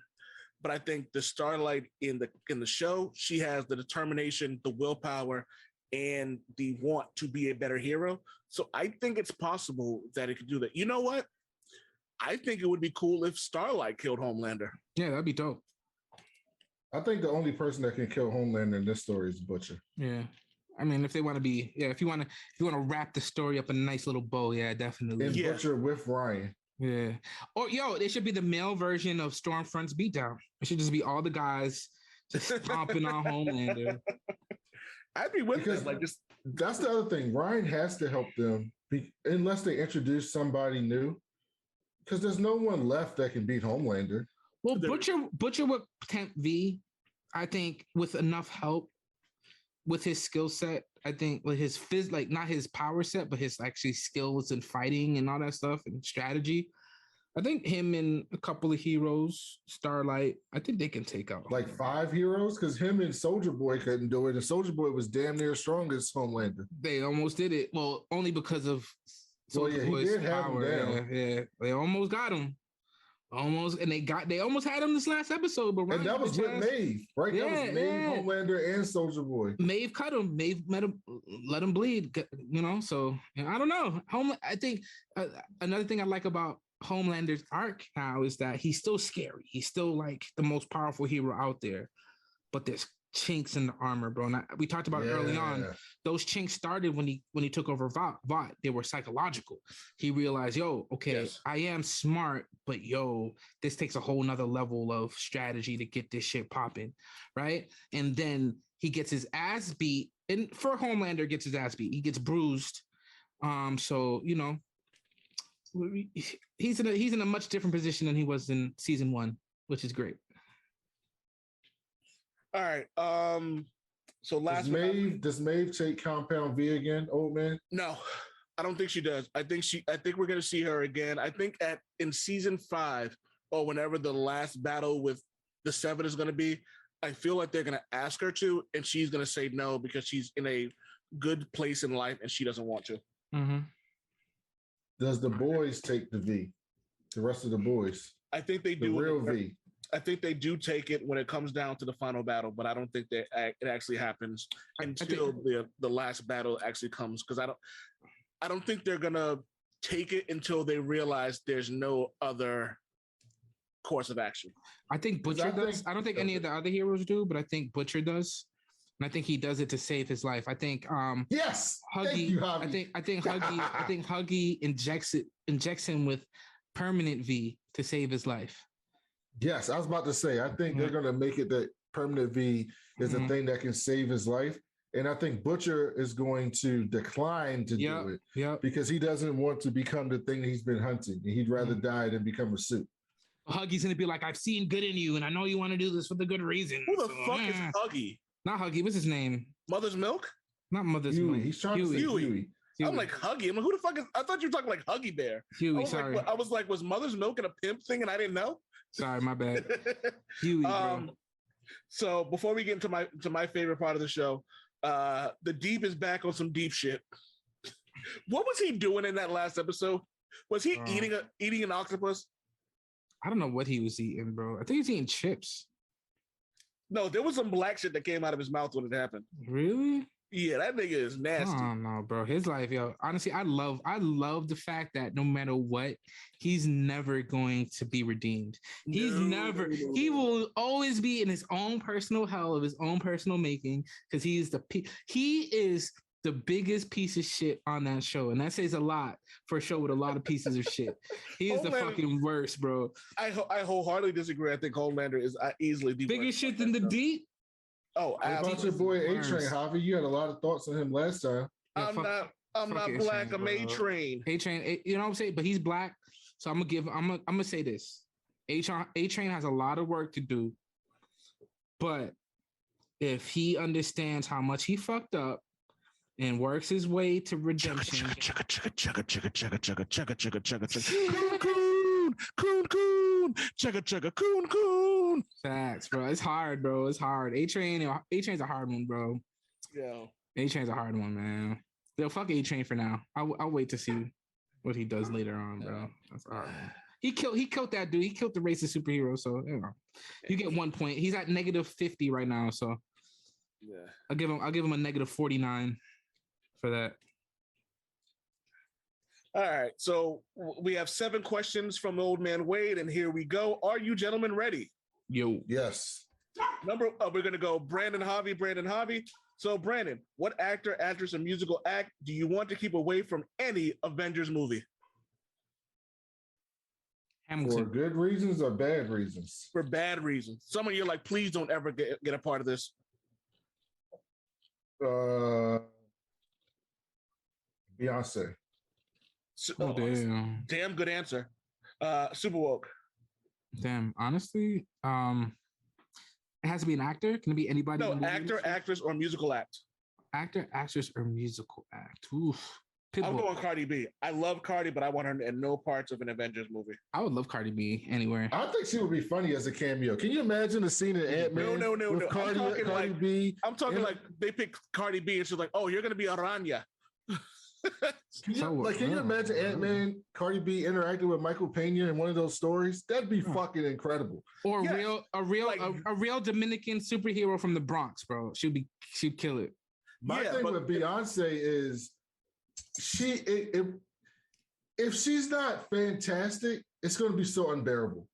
But I think the Starlight in the show, she has the determination, the willpower, and the want to be a better hero. So I think it's possible that it could do that. You know what? I think it would be cool if Starlight killed Homelander. Yeah, that'd be dope. I think the only person that can kill Homelander in this story is Butcher. Yeah. I mean, if you want to wrap the story up in a nice little bow, yeah, definitely. And Butcher with Ryan. Yeah. Or it should be the male version of Stormfront's beatdown. It should just be all the guys just stomping on Homelander. I'd be with them. Like just that's the other thing. Ryan has to help them unless they introduce somebody new. Because there's no one left that can beat Homelander. Well, Butcher with Temp V, I think with enough help with his skill set, I think with his not his power set, but his actually skills and fighting and all that stuff and strategy, I think him and a couple of heroes, Starlight, I think they can take out Like 5 heroes, because him and Soldier Boy couldn't do it, and Soldier Boy was damn near strong as Homelander. They almost did it. Well, only because of Soldier He Boy's did have him power. down. Yeah, they almost got him. Almost, and they almost had him this last episode, but And that was with Maeve, right? That was Maeve, Homelander, and Soldier Boy. Maeve cut him. Maeve let him bleed. So I don't know. I think another thing I like about Homelander's arc now is that he's still scary. He's still like the most powerful hero out there, but there's chinks in the armor, bro. And we talked about early on. Those chinks started when he took over Vought. They were psychological. He realized, I am smart, but this takes a whole nother level of strategy to get this shit popping, right? And then he gets his ass beat, and for Homelander gets his ass beat. He gets bruised. So he's in a much different position than he was in season 1, which is great. All right. So last does Maeve take Compound V again, old man? No, I don't think she does. I think we're gonna see her again. I think in season 5 or whenever the last battle with the 7 is gonna be, I feel like they're gonna ask her to, and she's gonna say no because she's in a good place in life and she doesn't want to. Mm-hmm. Does the boys take the V? The rest of the boys? I think they the do. Real V. I think they do take it when it comes down to the final battle, but I don't think that it actually happens until the last battle actually comes. Because I don't think they're gonna take it until they realize there's no other course of action. I think Butcher does. I don't think any of the other heroes do, but I think Butcher does. And I think he does it to save his life. I think yes, Huggy. Thank you, Huggy. I think Huggy injects him with permanent V to save his life. Yes, I was about to say, I think they're going to make it that permanent V is a thing that can save his life. And I think Butcher is going to decline to do it because he doesn't want to become the thing that he's been hunting. He'd rather die than become a suit. Huggy's going to be like, I've seen good in you, and I know you want to do this for the good reason. Who the fuck is Huggy? Not Huggy. What's his name? Mother's Milk? Not Mother's Huey. Milk. He's trying to say Huey. I'm like, Huggy? I'm like, who the fuck is... I thought you were talking like Huggy Bear. Huey, sorry. I was like, was Mother's Milk and a pimp thing and I didn't know? Sorry, my bad. Huey, bro. So before we get into my favorite part of the show, the Deep is back on some deep shit. What was he doing in that last episode? Was he eating an octopus? I don't know what he was eating, bro. I think he was eating chips. No, there was some black shit that came out of his mouth when it happened. Really? Yeah, that nigga is nasty. Oh no, bro. His life, yo. Honestly, I love the fact that no matter what, he's never going to be redeemed. He will always be in his own personal hell of his own personal making because he is the biggest piece of shit on that show. And that says a lot for a show with a lot of pieces of shit. He is the fucking worst, bro. I wholeheartedly disagree. I think Homelander is easily the biggest shit than the Deep. Oh, about your boy A-Train, Javi. You had a lot of thoughts on him last time. I'm not black. I'm A-Train. A-Train, you know what I'm saying? But he's black. So I'm gonna say this. A-Train has a lot of work to do. But if he understands how much he fucked up and works his way to redemption. Coon. Facts, bro. It's hard, bro. It's hard. A-Train's a hard one, bro. Yeah. A-Train's a hard one, man. Yo, fuck A-Train for now. I'll wait to see what he does later on, bro. That's a hard one. He killed that dude. He killed the racist superhero. So you get 1 point. He's at -50 right now. So yeah, I'll give him a -49 for that. All right, so we have 7 questions from Old Man Wade, and here we go. Are you gentlemen ready? Yo. Yes. We're gonna go Brandon Javi. So Brandon, what actor, actress, or musical act do you want to keep away from any Avengers movie? Hamilton. For good reasons or bad reasons? For bad reasons. Some of you are like, please don't ever get a part of this. Beyonce. Damn. Damn good answer. Super woke. Damn. Honestly, it has to be an actor. Can it be anybody? No, actor, actress, or musical act. Actor, actress, or musical act. Oof. I'm going Cardi B. I love Cardi, but I want her in no parts of an Avengers movie. I would love Cardi B anywhere. I think she would be funny as a cameo. Can you imagine a scene in Ant-Man No. with Cardi B? I'm talking like they pick Cardi B and she's like, "Oh, you're gonna be Aranya." Can you imagine Ant-Man, Cardi B interacting with Michael Pena in one of those stories? That'd be fucking incredible. Or Yes. a real Dominican superhero from the Bronx, bro. She'd kill it. My thing with Beyonce is if she's not fantastic, it's going to be so unbearable.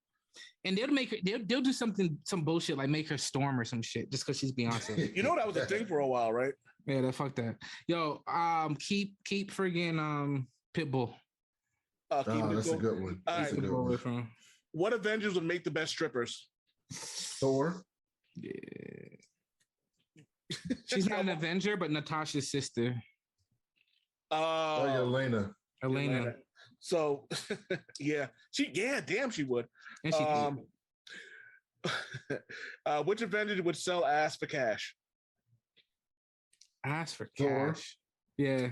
And they'll do some bullshit like make her Storm or some shit just because she's Beyonce. You know that was a thing for a while, right? Yeah, fuck that. Yo, keep friggin' Pitbull. That's a good one. That's a good one. What Avengers would make the best strippers? Thor. Yeah. She's not an Avenger, but Natasha's sister. Elena. So yeah, damn, she would. And she which Avenger would sell ass for cash? Ass for Thor. cash. Yeah.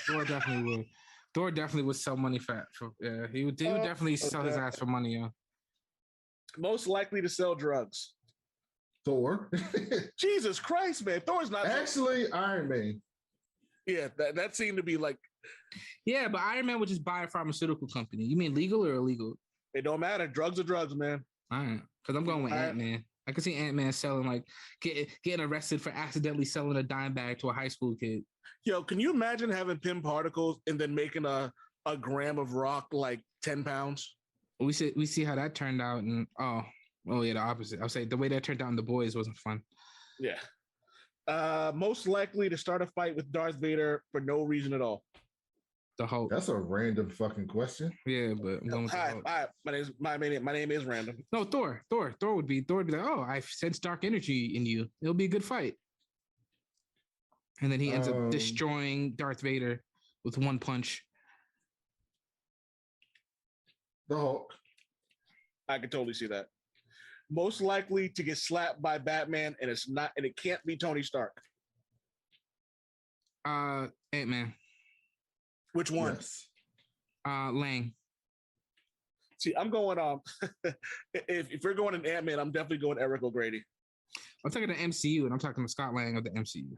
Thor definitely would. Thor definitely would sell money for he would definitely sell his ass for money, yeah. Most likely to sell drugs. Thor. Jesus Christ, man. Thor's not actually Iron Man. Yeah, that seemed to be like. Yeah, but Iron Man would just buy a pharmaceutical company. You mean legal or illegal? It don't matter. Drugs are drugs, man. All right, because I'm going with Ant-Man. I can see Ant-Man selling like getting arrested for accidentally selling a dime bag to a high school kid. Yo, can you imagine having Pym particles and then making a gram of rock like 10 pounds? We see how that turned out, and oh yeah, the opposite. I'll say the way that turned out in The Boys wasn't fun. Yeah. Most likely to start a fight with Darth Vader for no reason at all. The Hulk. That's a random fucking question. Yeah, but I'm going with the Hulk. Hi. My name is random. No, Thor would be like, oh, I sense dark energy in you. It'll be a good fight. And then he ends up destroying Darth Vader with one punch. The Hulk. I could totally see that. Most likely to get slapped by Batman, and it can't be Tony Stark. Ant-Man. Which one? Yes. Lang. See, I'm going if we're going in Ant-Man, I'm definitely going Eric O'Grady. I'm talking the MCU, and I'm talking to Scott Lang of the MCU.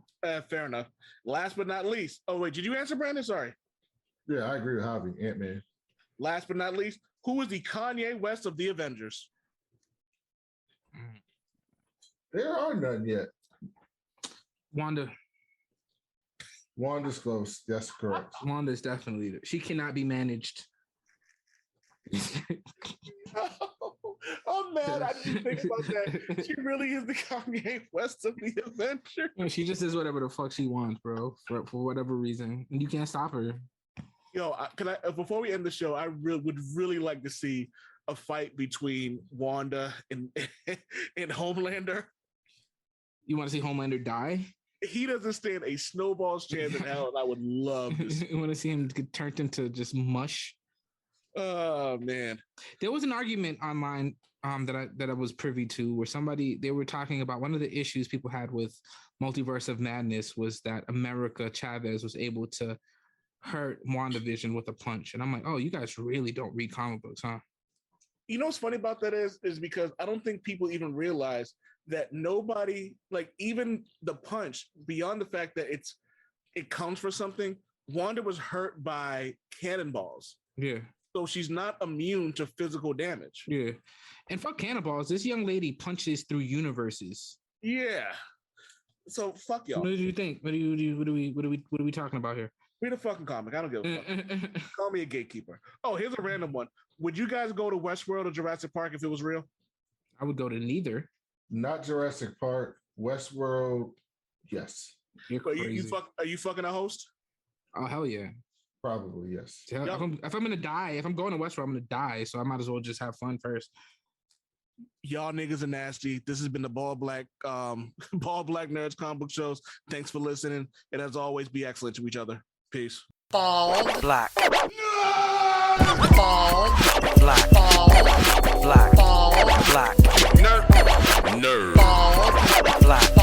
Fair enough. Last but not least. Oh, wait, did you answer, Brandon? Sorry. Yeah, I agree with Javi. Ant-Man. Last but not least, who is the Kanye West of the Avengers? There are none yet. Wanda's close. That's correct. Wanda's definitely. She cannot be managed. I'm mad. I didn't think about that. She really is the Kanye West of the Avengers. She just does whatever the fuck she wants, bro, for whatever reason, and you can't stop her. Yo, before we end the show, I would really like to see a fight between Wanda and Homelander. You want to see Homelander die? He doesn't stand a snowball's chance in hell, and I would love to see. You want to see him get turned into just mush? Oh man, there was an argument online that I was privy to where they were talking about one of the issues people had with Multiverse of Madness was that America Chavez was able to hurt WandaVision with a punch, and I'm like, oh, you guys really don't read comic books, huh? You know what's funny about that is because I don't think people even realize that nobody, like even the punch, beyond the fact that it comes for something, Wanda was hurt by cannonballs. Yeah. So she's not immune to physical damage. Yeah. And fuck cannonballs. This young lady punches through universes. Yeah. So fuck y'all. What do you think? What are we talking about here? Read a fucking comic. I don't give a fuck. Call me a gatekeeper. Oh, here's a random one. Would you guys go to Westworld or Jurassic Park if it was real? I would go to neither. Not Jurassic Park. Westworld, yes. You're crazy. Are you fucking a host? Oh, hell yeah. Probably, yes. If I'm going to die, if I'm going to Westworld, I'm going to die. So I might as well just have fun first. Y'all niggas are nasty. This has been the Ball Black Nerds comic book shows. Thanks for listening. And as always, be excellent to each other. Peace. Ball black. No! Ball black. Ball black. Ball black. Nerd. Ball black.